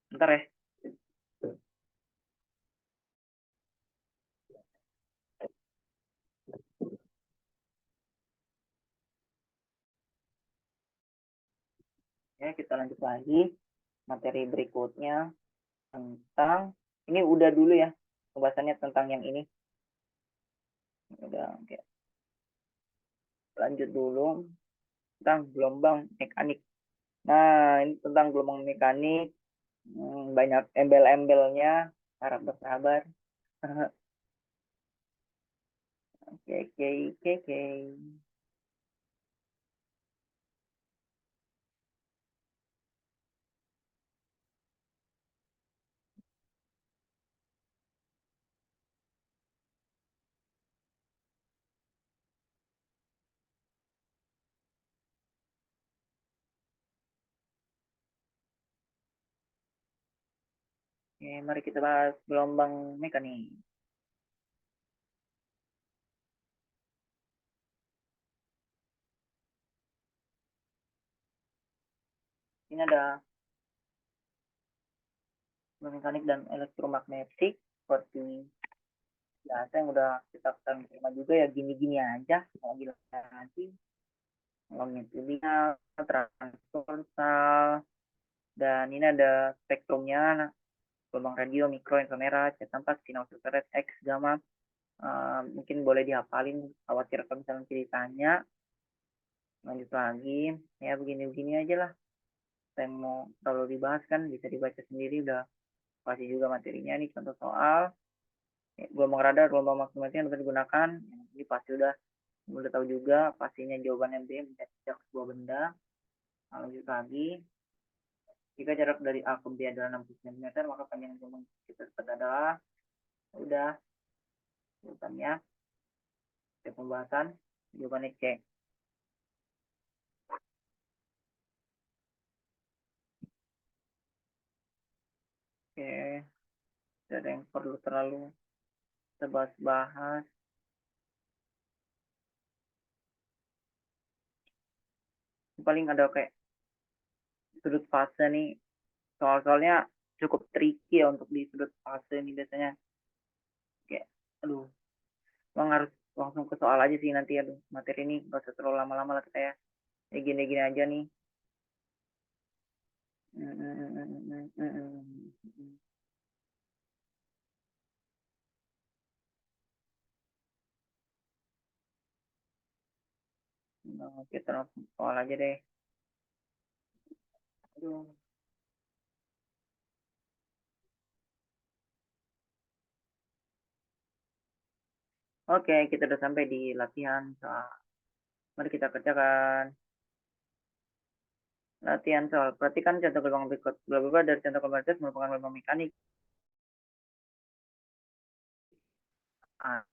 Bentar ya. Ya, kita lanjut lagi. Materi berikutnya tentang, ini udah dulu ya pembahasannya tentang yang ini. Udah, oke. Lanjut dulu tentang gelombang mekanik. Nah, ini tentang gelombang mekanik. Banyak embel-embelnya, harap bersabar. Oke, oke, oke, oke. Oke, mari kita bahas gelombang mekanik. Ini ada gelombang mekanik dan elektromagnetik seperti biasa yang udah kita terima juga ya, gini-gini aja. Mau gila nanti longitudinal, transversal, dan ini ada spektrumnya, gelombang radio, mikro, inframerah, C4, sinar ultraviolet, X, gamma. Mungkin boleh dihafalin, khawatir kalau misalnya ceritanya. Lanjut lagi, ya begini-begini aja lah. Saya mau kalau dibahas kan bisa dibaca sendiri, udah pasti juga materinya nih, contoh soal. Gelombang radar, gelombang maksimal yang bisa digunakan, ini pasti udah tahu juga, pastinya jawabannya B, mencatat sebuah benda. Lanjut lagi, jika jarak dari A ke B adalah 60 cm, maka panjang gelombang kita adalah, udah, jawabannya, pembahasan, jawabannya C. Oke, tidak ada yang perlu terlalu kita bahas. Paling ada kayak sudut fase nih, soal-soalnya cukup tricky ya untuk di sudut fase ini biasanya. Kayak, aduh, bang harus langsung ke soal aja sih nanti. Aduh, materi ini gak usah terlalu lama-lama lah kita ya. Kayak gini-gini aja nih. Nah, kita langsung soal aja deh. Aduh. Oke, kita udah sampai di latihan soal. Mari kita kerjakan. Latihan soal. Perhatikan contoh gelombang berikut. Bla bla dari contoh gelombang merupakan gelombang mekanik. Ah,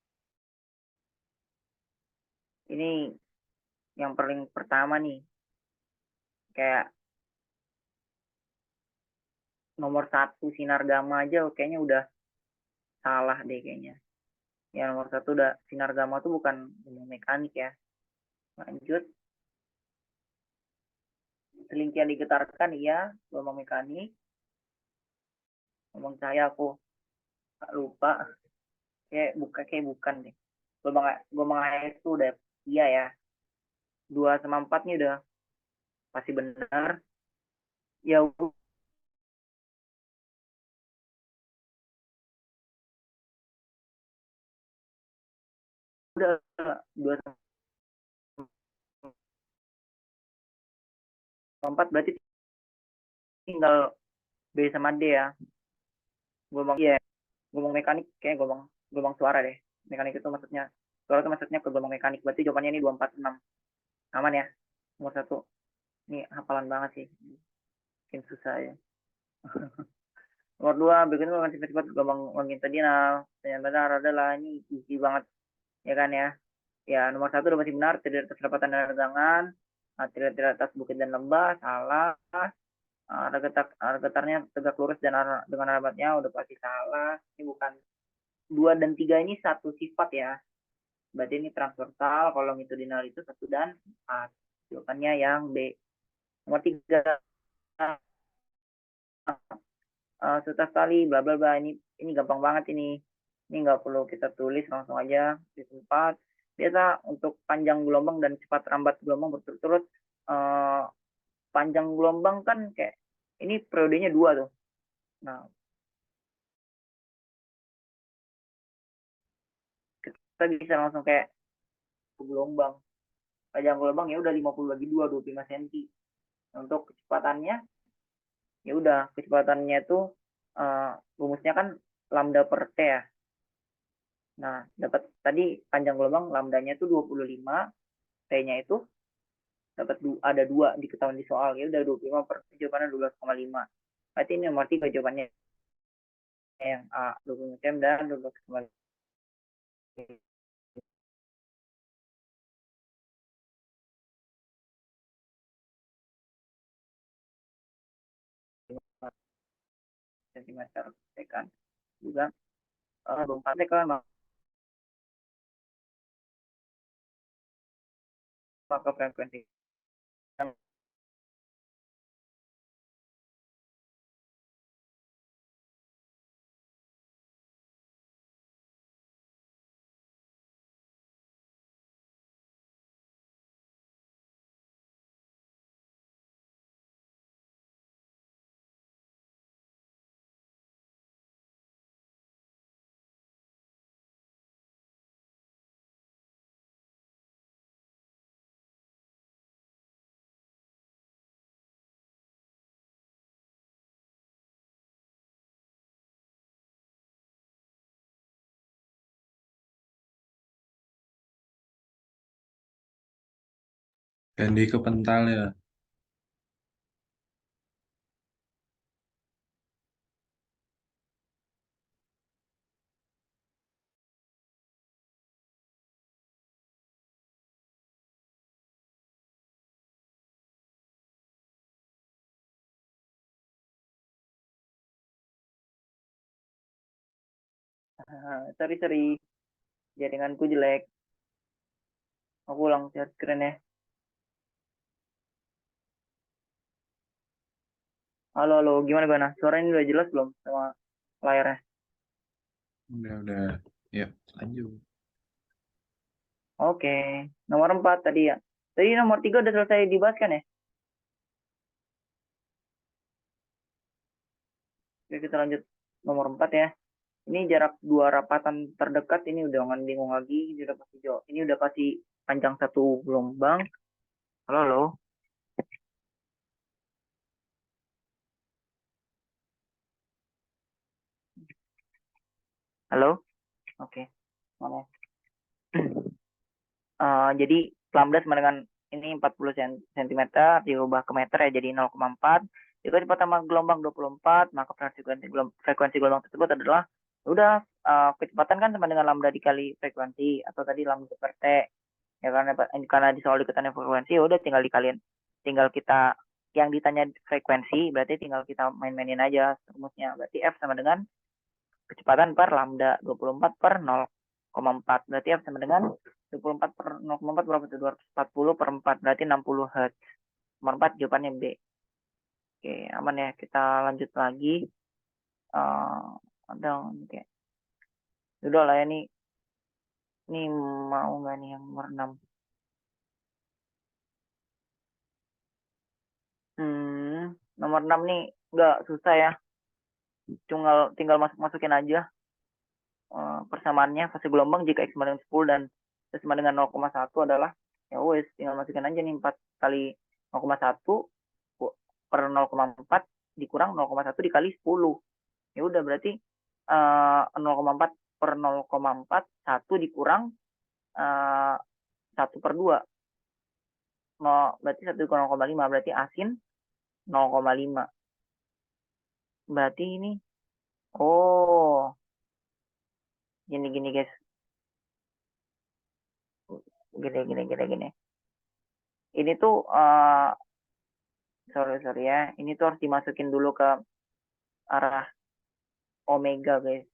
ini yang paling pertama nih. Kayak nomor 1 sinar gamma aja kayaknya udah salah deh kayaknya. Ya nomor 1 udah, sinar gamma tuh bukan gelombang mekanik ya. Lanjut. Selingki yang digetarkan iya gelombang mekanik. Ngomong saya aku lupa. Kayak bukan deh. Gelombang air itu udah iya ya. 2 sama 4 nih udah pasti benar. Ya udah 2 sama 4 berarti tinggal B sama D ya. Gelombang iya, gelombang mekanik kayak gelombang suara deh. Mekanik itu maksudnya suara itu maksudnya ke gelombang mekanik. Berarti jawabannya ini 246. Aman ya? Nomor satu. Ini hafalan banget sih. Mungkin susah ya. Nomor 2, berikutnya merupakan sifat-sifat gelombang longitudinal. Yang benar adalah ini easy banget ya kan ya. Ya, nomor 1 udah pasti benar, tidak atas perapatan dan regangan, tidak atas bukit dan lembah, salah. Getarnya tegak lurus dan dengan alamatnya udah pasti salah. Ini bukan 2 dan 3 ini satu sifat ya. Berarti ini transversal, kalau longitudinal itu 1 dan 4. Jawabannya yang B. Nomor 3, susah sekali, bla bla bla. Ini gampang banget ini nggak perlu kita tulis, langsung aja di tempat. Biasa untuk panjang gelombang dan cepat rambat gelombang berturut-turut. uh, Panjang gelombang kan kayak ini periodenya 2 tuh. Nah, kita bisa langsung kayak gelombang. Panjang gelombang ya udah 50 bagi 2, 25 cm. Untuk kecepatannya ya udah, kecepatannya itu rumusnya kan lambda per t ya. Nah, dapat tadi panjang gelombang lambdanya itu 25, t-nya itu dapat ada 2 diketahui di soal. Ya udah 25 per jawabannya 12,5. Berarti ini nomor 3 jawabannya yang A, 25 cm dan 12,5. Centimeter kan juga 24 kan, maka frekuensi yang Candi kepental ya. sorry jaringanku jelek. Aku ulang share screen ya. Halo halo, gimana gimana? Suara ini udah jelas belum sama layarnya? Udah. Ya, lanjut. Oke, nomor 4 tadi ya. Tadi nomor 3 udah selesai dibahas kan ya? Oke, kita lanjut nomor 4 ya. Ini jarak 2 rapatan terdekat, ini udah jangan bingung lagi. Ini udah pasti jauh. Ini udah pasti panjang satu gelombang. Halo halo. Halo. Oke. Mana? Jadi lambda sama dengan ini 40 cm diubah ke meter ya, jadi 0,4. Jika cepat gelombang 24, maka frekuensi gelombang tersebut adalah udah kecepatan kan sama dengan lambda dikali frekuensi atau tadi lambda per t. Ya karena di soal diketahui frekuensi ya udah tinggal kita yang ditanya frekuensi, berarti tinggal kita main-mainin aja rumusnya. Berarti F sama dengan kecepatan per lambda 24 per 0,4. Berarti F sama dengan 24 per 0,4 berapa itu? 240 per 4. Berarti 60 Hz. Nomor 4 jawabannya B. Oke, aman ya. Kita lanjut lagi. Ada kayak udah lah ya nih. Ini mau nggak nih yang nomor 6? Nomor 6 nih nggak susah ya. Tinggal masukin aja persamaannya fase gelombang jika X sama dengan 10 dan Y sama dengan 0,1 adalah ya wes tinggal masukin aja nih 4 kali 0,1 per 0,4 dikurang 0,1 dikali 10. Ya udah berarti 0,4 per 0,4 1 dikurang 1 per 2. Berarti 1 dikurang 0,5 berarti asin 0,5. Berarti ini oh gini guys. Gini. Ini tuh sorry ya. Ini tuh harus dimasukin dulu ke arah omega guys.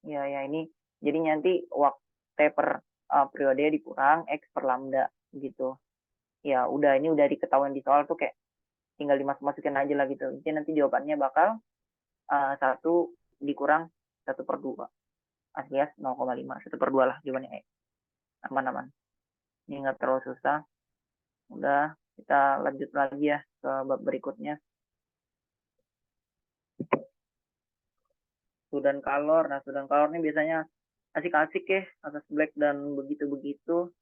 Ya ini jadi nanti waktu T per periode dikurang X per lambda gitu. Ya udah ini udah diketahui di soal tuh kayak tinggal dimasukin aja lah gitu. Jadi nanti jawabannya bakal 1 dikurang 1 per 2 alias 0,5. 1 per 2 lah jawabannya. Aman. Ini nggak terlalu susah. Udah kita lanjut lagi ya ke bab berikutnya. Sudan kalor. Nah, sudan kalor ini biasanya asik-asik ya, atas black dan begitu-begitu.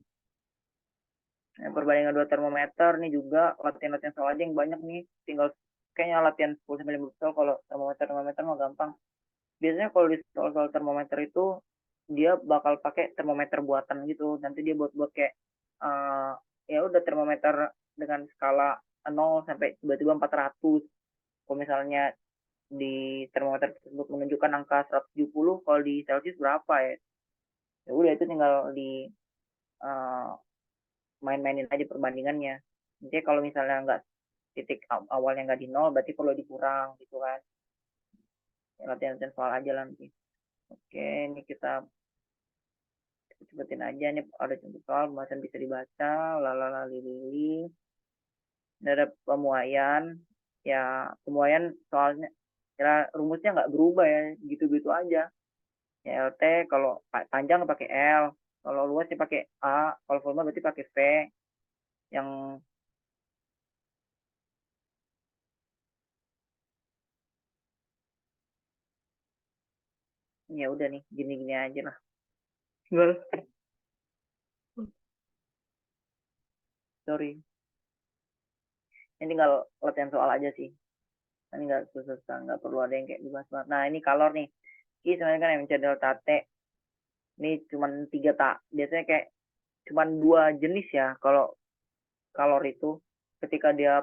Perbandingan 2 termometer nih juga latihan-latihan soal aja yang banyak nih. Tinggal kayaknya latihan 10 sampai 15 soal. Kalau termometer mah gampang. Biasanya kalau di soal-soal termometer itu dia bakal pakai termometer buatan gitu. Nanti dia buat kayak ya udah termometer dengan skala 0 sampai tiba-tiba 400. Kalau misalnya di termometer tersebut menunjukkan angka 170, kalau di Celsius berapa ya? Ya udah itu tinggal di uh, main-mainin aja perbandingannya. Jadi kalau misalnya nggak titik awalnya nggak di nol, berarti perlu dikurang gitu kan. Ya, latihan soal aja lah nanti. Oke, ini kita cepetin aja nih ada contoh soal pembahasan bisa dibaca lalala lili. Ada pemuaian ya pemuaian soalnya ya rumusnya nggak berubah ya gitu-gitu aja ya LT kalau panjang pakai L kalau luas ya pakai A kalau formal berarti pakai V yang ya udah nih gini-gini aja lah well, sorry ini tinggal latihan soal aja sih ini nggak susah nggak perlu ada yang kayak dibahas banget. Nah ini kalor nih ini sebenarnya kan yang mencari delta T ini cuma 3 tak biasanya kayak cuma 2 jenis ya kalau kalor itu ketika dia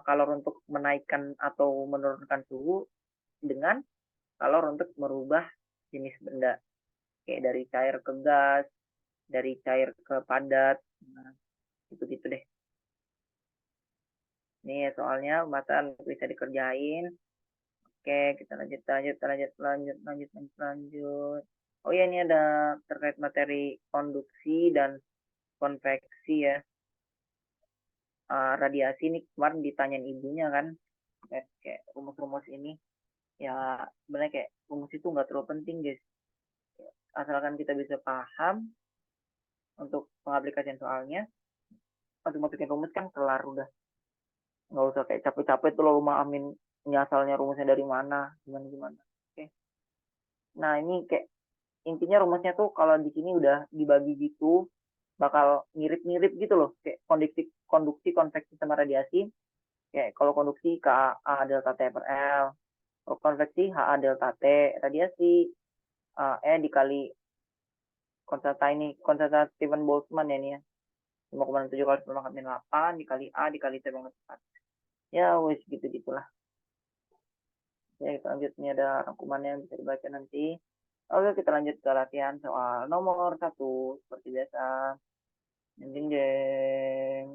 kalor untuk menaikkan atau menurunkan suhu dengan kalor untuk merubah jenis benda kayak dari cair ke gas dari cair ke padat nah, gitu deh ini soalnya matan bisa dikerjain. Oke kita lanjut. Oh ya ini ada terkait materi konduksi dan konveksi ya. Radiasi ini kemarin ditanyain ibunya kan kayak rumus-rumus ini ya sebenarnya kayak rumus itu nggak terlalu penting guys asalkan kita bisa paham untuk pengaplikasian soalnya untuk masukin rumus kan kelar udah nggak usah kayak capek-capek tuh lo mahamin ini asalnya rumusnya dari mana gimana oke nah ini kayak intinya rumusnya tuh kalau di sini udah dibagi gitu bakal mirip-mirip gitu loh kayak konduksi konveksi sama radiasi kayak kalau konduksi KA delta T per L kalau konveksi HA delta T radiasi E dikali konstanta Steven Boltzmann ya nih ya 5,7 kali 10 kali 8 dikali A dikali T banget 4 ya wes gitu-gitulah ya kita lanjut ini ada rangkumannya yang bisa dibaca nanti oke kita lanjut ke latihan soal nomor 1 seperti biasa jeng jeng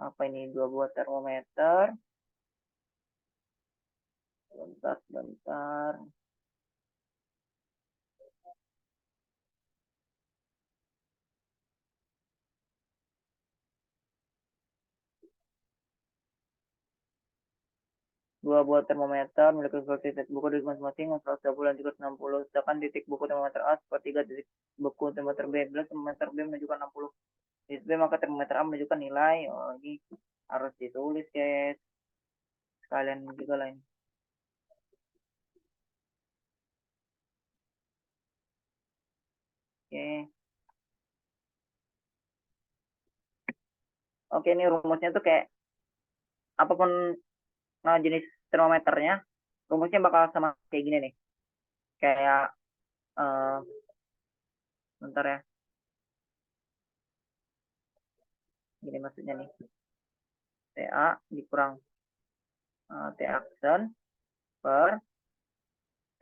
apa ini 2 buah termometer bentar 2 buah termometer memiliki titik buku di masing-masing 120 dan 360 sedangkan titik buku termometer A sepertiga titik buku termometer B bila termometer B menunjukkan 60 display maka termometer A menunjukkan nilai. Oh, ini harus ditulis guys. Sekalian juga lah ini. Oke. Oke, ini rumusnya tuh kayak apapun jenis termometernya, rumusnya bakal sama kayak gini nih. Kayak bentar ya. Gini maksudnya nih. TA dikurang T aksen per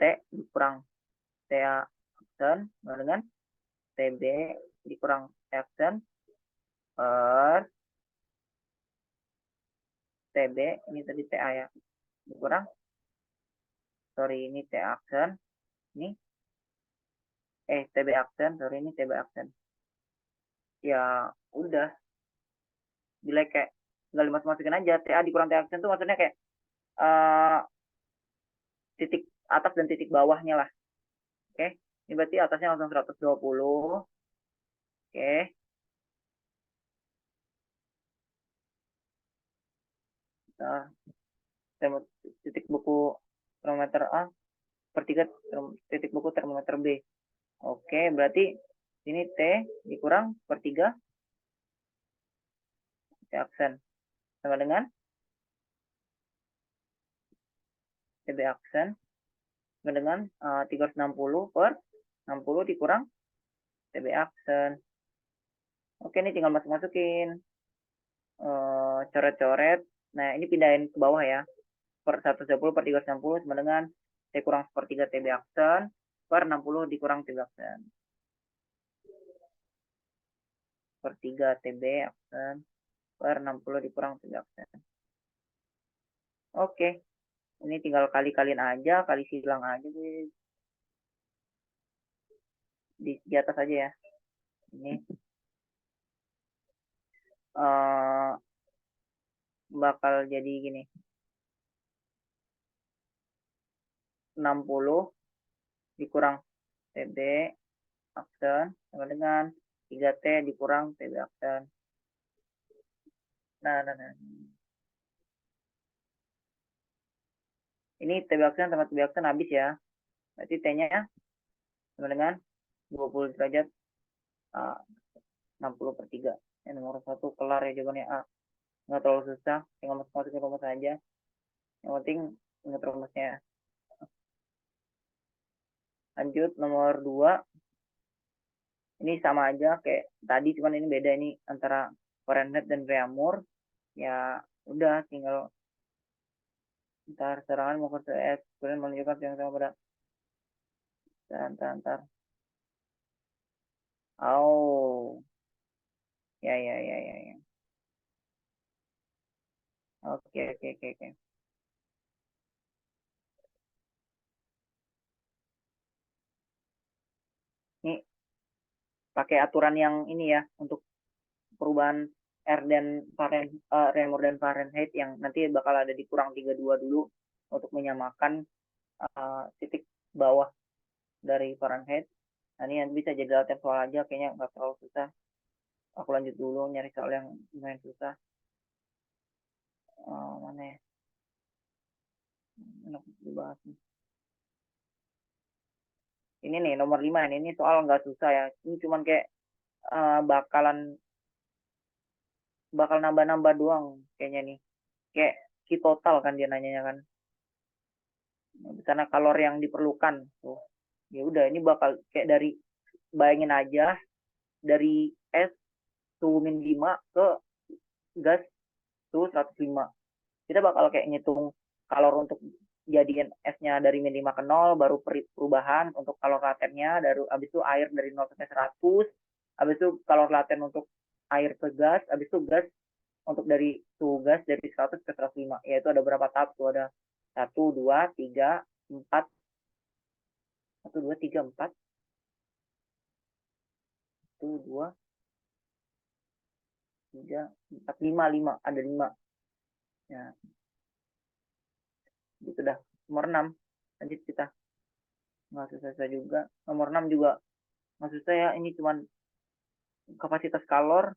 T dikurang TA aksen dengan TB dikurang T aksen per TB, ini tadi TA ya, dikurang, sorry ini T aksen, ini TB aksen, sorry ini TB aksen. Ya udah, bila kayak tinggal dimasukin aja TA dikurang T aksen tuh maksudnya kayak titik atas dan titik bawahnya lah. Oke, ini berarti atasnya langsung 120. Oke, nah, titik buku termometer A per 3 titik buku termometer B. Oke, berarti ini T dikurang per 3 T aksen sama dengan TB aksen sama dengan 360 per 60 dikurang TB aksen. Oke, ini tinggal masukin coret-coret. Nah, ini pindahin ke bawah ya. Per 120 per 360 sama dengan T kurang sepertiga TB aksen per 60 dikurang TB aksen. Per 3 TB aksen per 60 dikurang TB aksen. Oke, ini tinggal kali-kaliin aja, kali silang aja guys. Di atas aja ya. Ini bakal jadi gini. 60 dikurang TB aksen sama dengan 3T dikurang TB aksen. Nah. Ini TB aksen sama TB aksen habis ya. Berarti T-nya sama dengan 20 derajat 60 per 3. Yang nomor 1 kelar ya jawabannya A. Nggak terlalu susah, tinggal masukin rumus aja. Yang penting ingat rumusnya. Lanjut nomor 2. Ini sama aja kayak tadi, cuman ini beda, ini antara Fahrenheit dan Reaumur. Ya udah, tinggal ntar serangan mau ke CS, kemudian menunjukkan yang sama pada ntar. Oh, ya. Oke. Ini pakai aturan yang ini ya untuk perubahan R dan Reaumur dan Fahrenheit yang nanti bakal ada di kurang 32 dulu untuk menyamakan titik bawah dari Fahrenheit. Nah, ini yang bisa jadi latihan soal aja, kayaknya nggak terlalu susah. Aku lanjut dulu nyari soal yang lumayan susah. Mana ya? Enak dibahas nih. Ini nih nomor 5 ini soal nggak susah ya. Ini cuman kayak bakal nambah-nambah doang kayaknya nih. Kayak key total kan dia nanyanya kan. Karena kalor yang diperlukan tuh. Ya udah, ini bakal kayak dari, bayangin aja dari es suhu min 5 ke gas suhu 105. Kita bakal kayak ngitung kalor untuk jadiin esnya dari min 5 ke 0, baru perubahan untuk kalor latennya, habis itu air dari 0 sampai 100, habis itu kalor laten untuk air ke gas, habis itu gas untuk dari suhu gas dari 100 ke 105. Yaitu ada berapa tahap tuh, ada 1, 2, 3, 4, 1, 2, 3, 4, 1, 2, 3, 4, 5, ada 5. Ya, gitu dah. Nomor 6, lanjut kita. Nggak susah juga. Nomor 6 juga nggak susah ya, ini cuman kapasitas kalor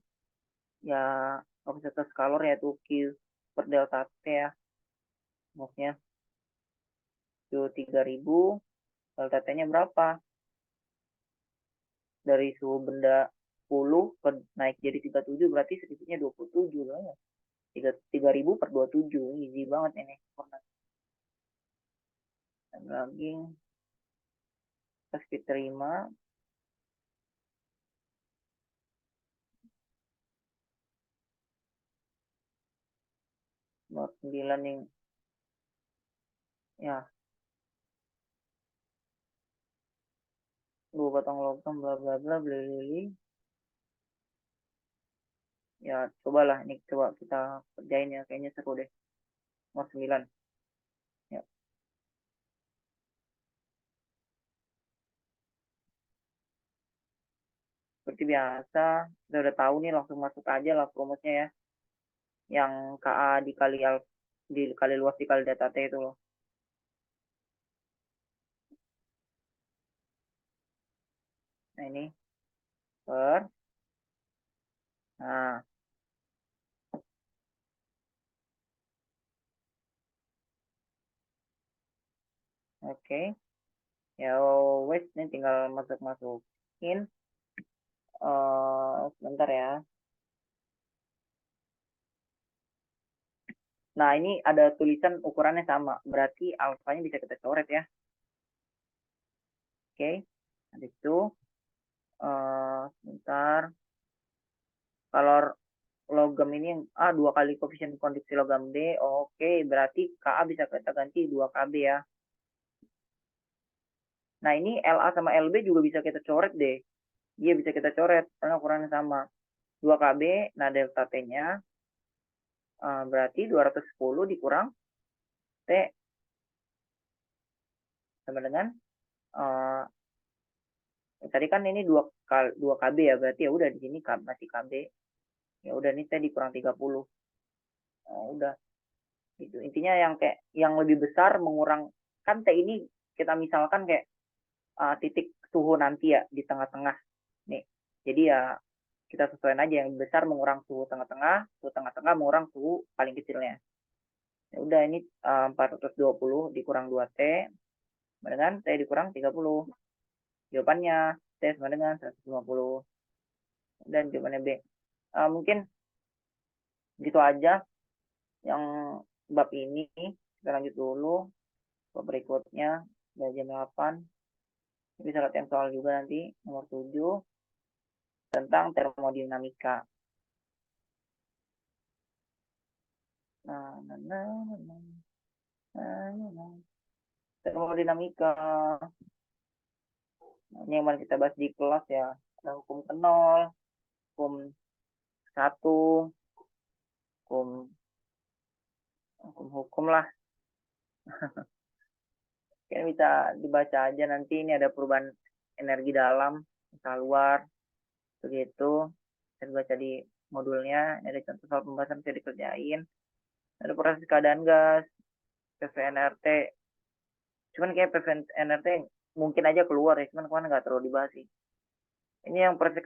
ya kapasitas kalor yaitu Q per delta T ya. Maksudnya Q 3000, delta T-nya berapa? Dari suhu benda 10 ke naik jadi 37 berarti sedikitnya 27 loh ya. 3000 per 27, easy banget ini. Dan lagi pas diterima, nomor 9 yang ya 2 batang logam bla bla bla bla lili. Ya cobalah ini, coba kita kerjain ya, kayaknya seru deh. Nomor 9 ya, seperti biasa kita udah tahu nih, langsung masuk aja lah rumusnya ya, yang KA dikali luas dikali data T itu loh. Nah ini per, nah oke, ya wes ini tinggal masukin sebentar ya. Nah ini ada tulisan ukurannya sama, berarti alfanya bisa kita coret ya. Oke, habis itu sebentar, kalau logam ini dua kali koefisien konduksi logam D, oke, berarti Ka bisa kita ganti 2 Kb ya. Nah ini La sama Lb juga bisa kita coret deh. Iya bisa kita coret karena ukurannya sama, 2 Kb. Nah delta T-nya berarti 210 dikurang T sama dengan uh, tadi kan ini 2 Kb ya, berarti ya udah di sini masih Kb. Ya udah nih T dikurang 30. Oh, udah. Itu intinya yang kayak yang lebih besar mengurang, kan T ini kita misalkan kayak titik suhu nanti ya di tengah-tengah nih. Jadi ya kita sesuaikan aja, yang besar mengurang suhu tengah-tengah mengurang suhu paling kecilnya. Ya udah ini 420 dikurang 2T sama dengan T dikurang 30. Jawabannya T sama dengan 150. Dan jawabannya B. Mungkin gitu aja yang bab ini. Kita lanjut dulu bab berikutnya. Udah jam 8. Bisa latihan soal juga nanti nomor 7 tentang termodinamika. Nah, nah, nah, nah, nah, nah, nah. Termodinamika. Nah, ini yang mana kita bahas di kelas ya. Ada hukum ke nol, hukum satu, hukum hukum lah. Kan bisa dibaca aja nanti, ini ada perubahan energi dalam, misal luar, begitu. Bisa dibaca di modulnya, ini ada contoh soal pembahasan bisa dikerjain. Ada proses keadaan gas, PVNRT. Cuman kayak PVNRT mungkin aja keluar ya, cuman kemarin nggak terlalu dibahas sih. Ini yang proses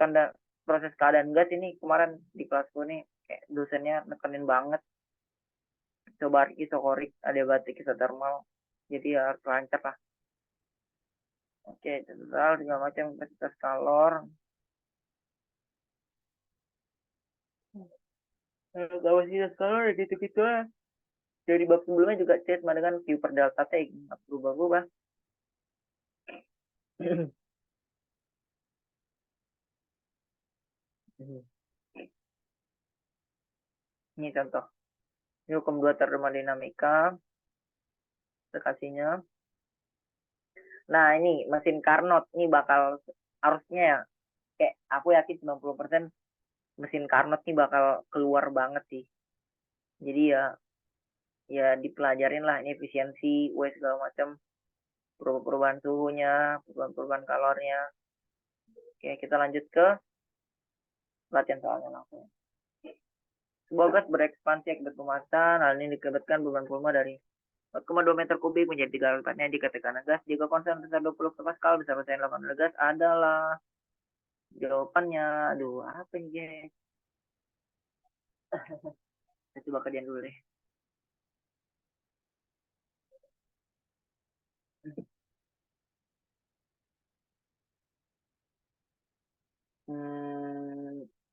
keadaan gas ini kemarin di kelasku nih kayak dosennya nekenin banget, coba isokorik, adiabatik, isotermal, jadi ya harus lancar lah. Oke, total segala macam kapasitas kalor. Kapasitas kalor ya gitu-gitu lah. Dari bab sebelumnya juga C sama dengan Q per delta T, nggak berubah-ubah. Ini contoh. Ini hukum 2 termodinamika. Kasihnya. Nah ini mesin Carnot. Ini bakal harusnya ya, kayak aku yakin 90% mesin Carnot ini bakal keluar banget sih. Jadi ya ya dipelajarin lah ini efisiensi, segala macam, perubahan suhunya, perubahan kalornya. Oke, kita lanjut ke latihan soalnya langsung. Sebuah gas berekspansi akibat pemanasan. Hal ini dikabarkan beban volume dari 4,2 meter kubik menjadi 3 kali lipatnya jika tekanan gas. Jika konstan besar 20 pascal besar persen 8 gas, adalah, jawabannya. Aduh, apa ini guys? Saya coba kerjain dulu deh.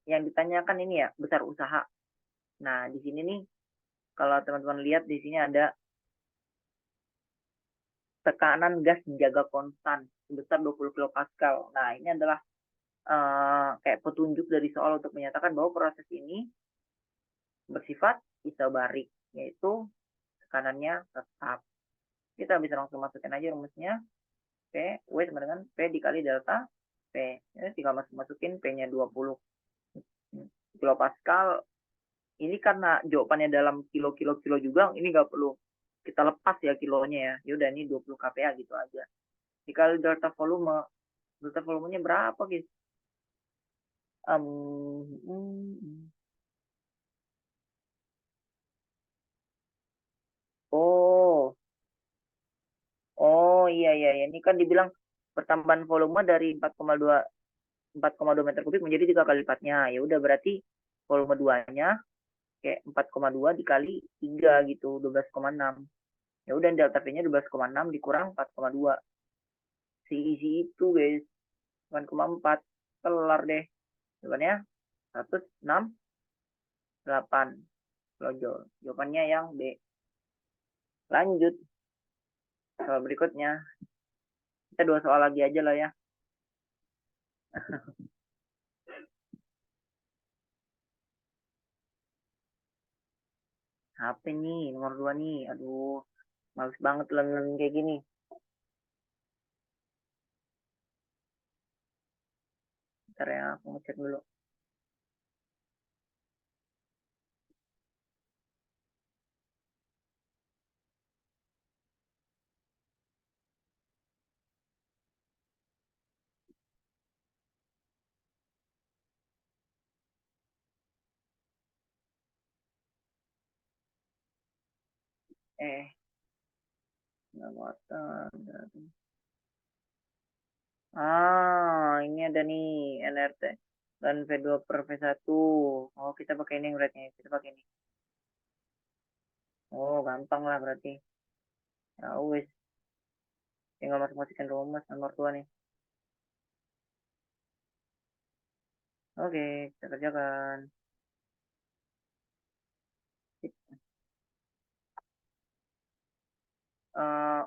Yang ditanyakan ini ya besar usaha. Nah di sini nih kalau teman-teman lihat di sini ada tekanan gas dijaga konstan sebesar 20 kilopascal. Nah ini adalah kayak petunjuk dari soal untuk menyatakan bahwa proses ini bersifat isobarik, yaitu tekanannya tetap. Kita bisa langsung masukin aja rumusnya. P, W sama dengan P dikali delta P. Ini tinggal masukin P-nya 20 kilopascal. Ini karena jawabannya dalam kilo juga, ini nggak perlu kita lepas ya kilonya ya. Yaudah ini 20 kPa gitu aja. Dikali delta volume. Delta volumenya berapa guys? Oh, iya iya iya. Ini kan dibilang pertambahan volume dari 4,2 meter kubik menjadi 3 kali lipatnya. Ya udah berarti volume 2-nya kayak 4,2 dikali 3 gitu, 12,6. Ya udah delta V-nya 12,6 dikurang 4,2. Si isi itu guys, 9,4. Kelar deh. Jawabannya 168 kilojul. Jawabannya yang B. Lanjut. Soal berikutnya. Kita 2 soal lagi aja lah ya. HP nih, nomor 2 nih. Aduh, males banget len kayak gini. Ntar ya, aku ngecek dulu. Nggak muatan. Ini ada nih NRT dan V2 per V1. Oh, kita pakai ini berarti. Kita pakai ini. Oh, gampang lah berarti. Ya wis, tinggal masuk-masukin rumus nomor 2 nih. Oke, kita kerjakan.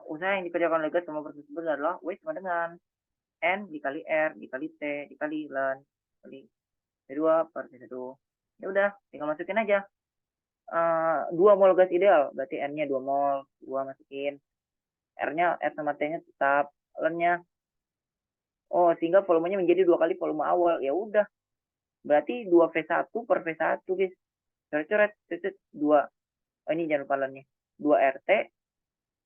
Usaha yang dikerjakan oleh gas sama proses tersebut adalah W sama dengan N dikali R dikali T dikali ln dikali V2 per V1. Ya udah, tinggal masukin aja. 2 mol gas ideal, berarti N-nya 2 mol, 2 masukin. R-nya, R sama T-nya tetap. Ln-nya, oh sehingga volumenya menjadi 2 kali volume awal. Ya udah, berarti 2V1 per V1 guys. Coret-coret, 2. Oh ini jangan lupa ln-nya. 2 RT,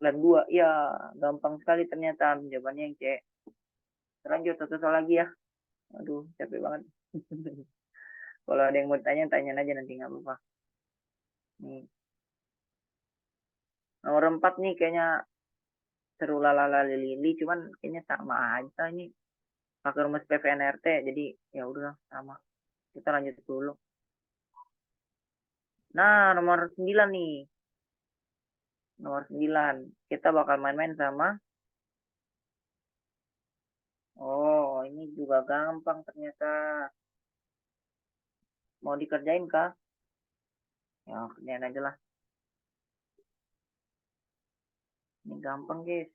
ln 2. Ya, gampang sekali ternyata. Jawabannya yang C. Lanjut, satu soal lagi ya. Aduh, capek banget. Kalau ada yang mau tanya, tanya aja nanti nggak apa-apa. Nih. Nomor 4 nih kayaknya seru lalala lili, cuman kayaknya sama aja ini. Pakai rumus PVNRT, jadi ya udah sama. Kita lanjut dulu. Nah, nomor 9 nih. Nomor 9. Kita bakal main-main sama. Oh, ini juga gampang ternyata. Mau dikerjain kah? Ya, kerjain aja lah. Ini gampang, guys.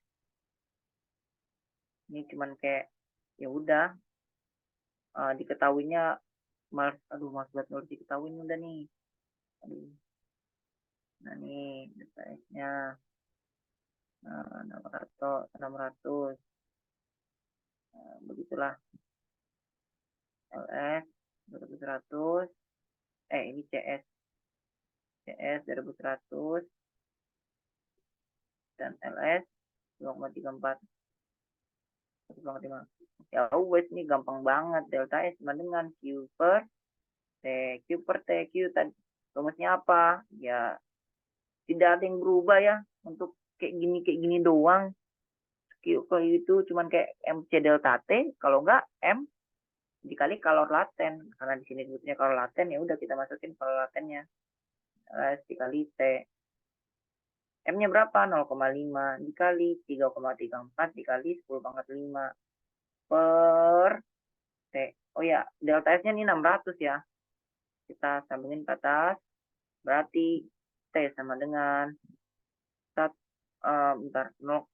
Ini cuman kayak ya udah diketahuinya aduh mas buat nurut diketahuin udah nih. Aduh. Nah nih detailnya. Nah, 600. Nah, begitulah. LS 2100. Ini CS. CS 2100 dan LS 2,34. 1,5. Ya wes nih gampang banget. Delta S sama dengan Q per T. Q per T. Q tadi rumusnya apa? Ya tidak ada yang berubah ya. Untuk kayak gini doang. Q itu cuman kayak MC delta T. Kalau enggak M dikali kalor laten, karena di sini disebutnya kalor laten, ya udah kita masukin kalor latennya. Dikali T. M-nya berapa? 0,5 dikali 3,34 dikali 10 pangkat 5 per T. Oh ya, delta S-nya ini 600 ya. Kita sambungin ke atas. Berarti T sama dengan bentar, 0,5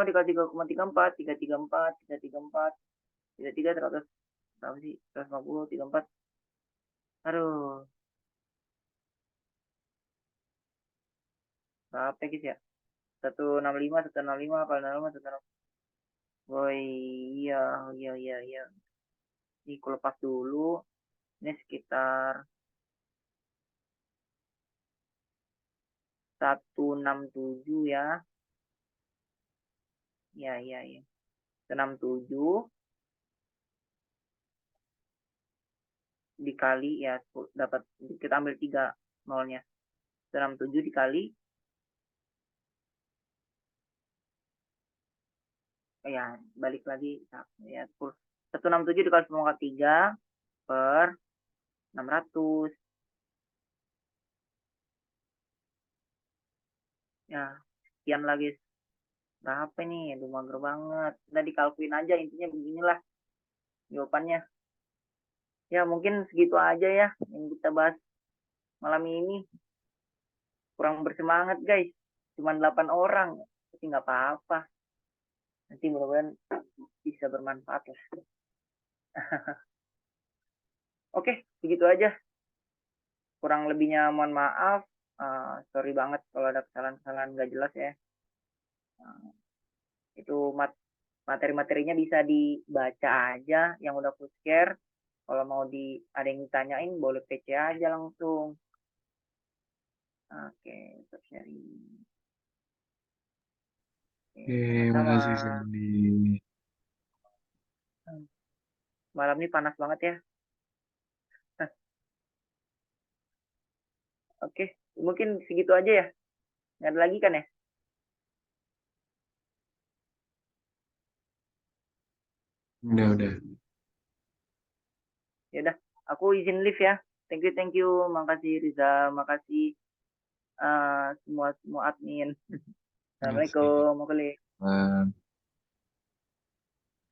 dikali 3,34, 334, 334, 33, 100, berapa sih? 150, 34. Aduh, berapa guys ya? 165, 165, kali 65, 165. Oh iya, iya, iya, iya. Ini aku lepas dulu. Ini sekitar 167 ya. Ya, ya, ya. 167 dikali ya dapat, kita ambil 3 nolnya. 167 dikali ya balik lagi ya 167 dikali 10 pangkat 3 per 600 ya, sekian lagi. Berapa nih? Aduh, mager banget. Udah dikalkulin aja, intinya beginilah jawabannya. Ya mungkin segitu aja ya yang kita bahas malam ini. Kurang bersemangat guys, cuma 8 orang, tapi nggak apa-apa. Nanti mudah-mudahan bisa bermanfaat lah. Oke, segitu aja. Kurang lebihnya mohon maaf. Sorry banget kalau ada kesalahan-kesalahan nggak jelas ya. Itu materi-materinya bisa dibaca aja yang udah aku share. Kalau mau ada yang ditanyain boleh PC aja langsung. Oke, stop sharing. Oke, Oke, sama-sama. makasih Sandy. Malam ini panas banget ya. Oke, mungkin segitu aja ya. Nggak ada lagi kan ya? Udah. Ya udah, aku izin live ya. Thank you. Makasih Riza, makasih semua admin. Makasih. Assalamualaikum,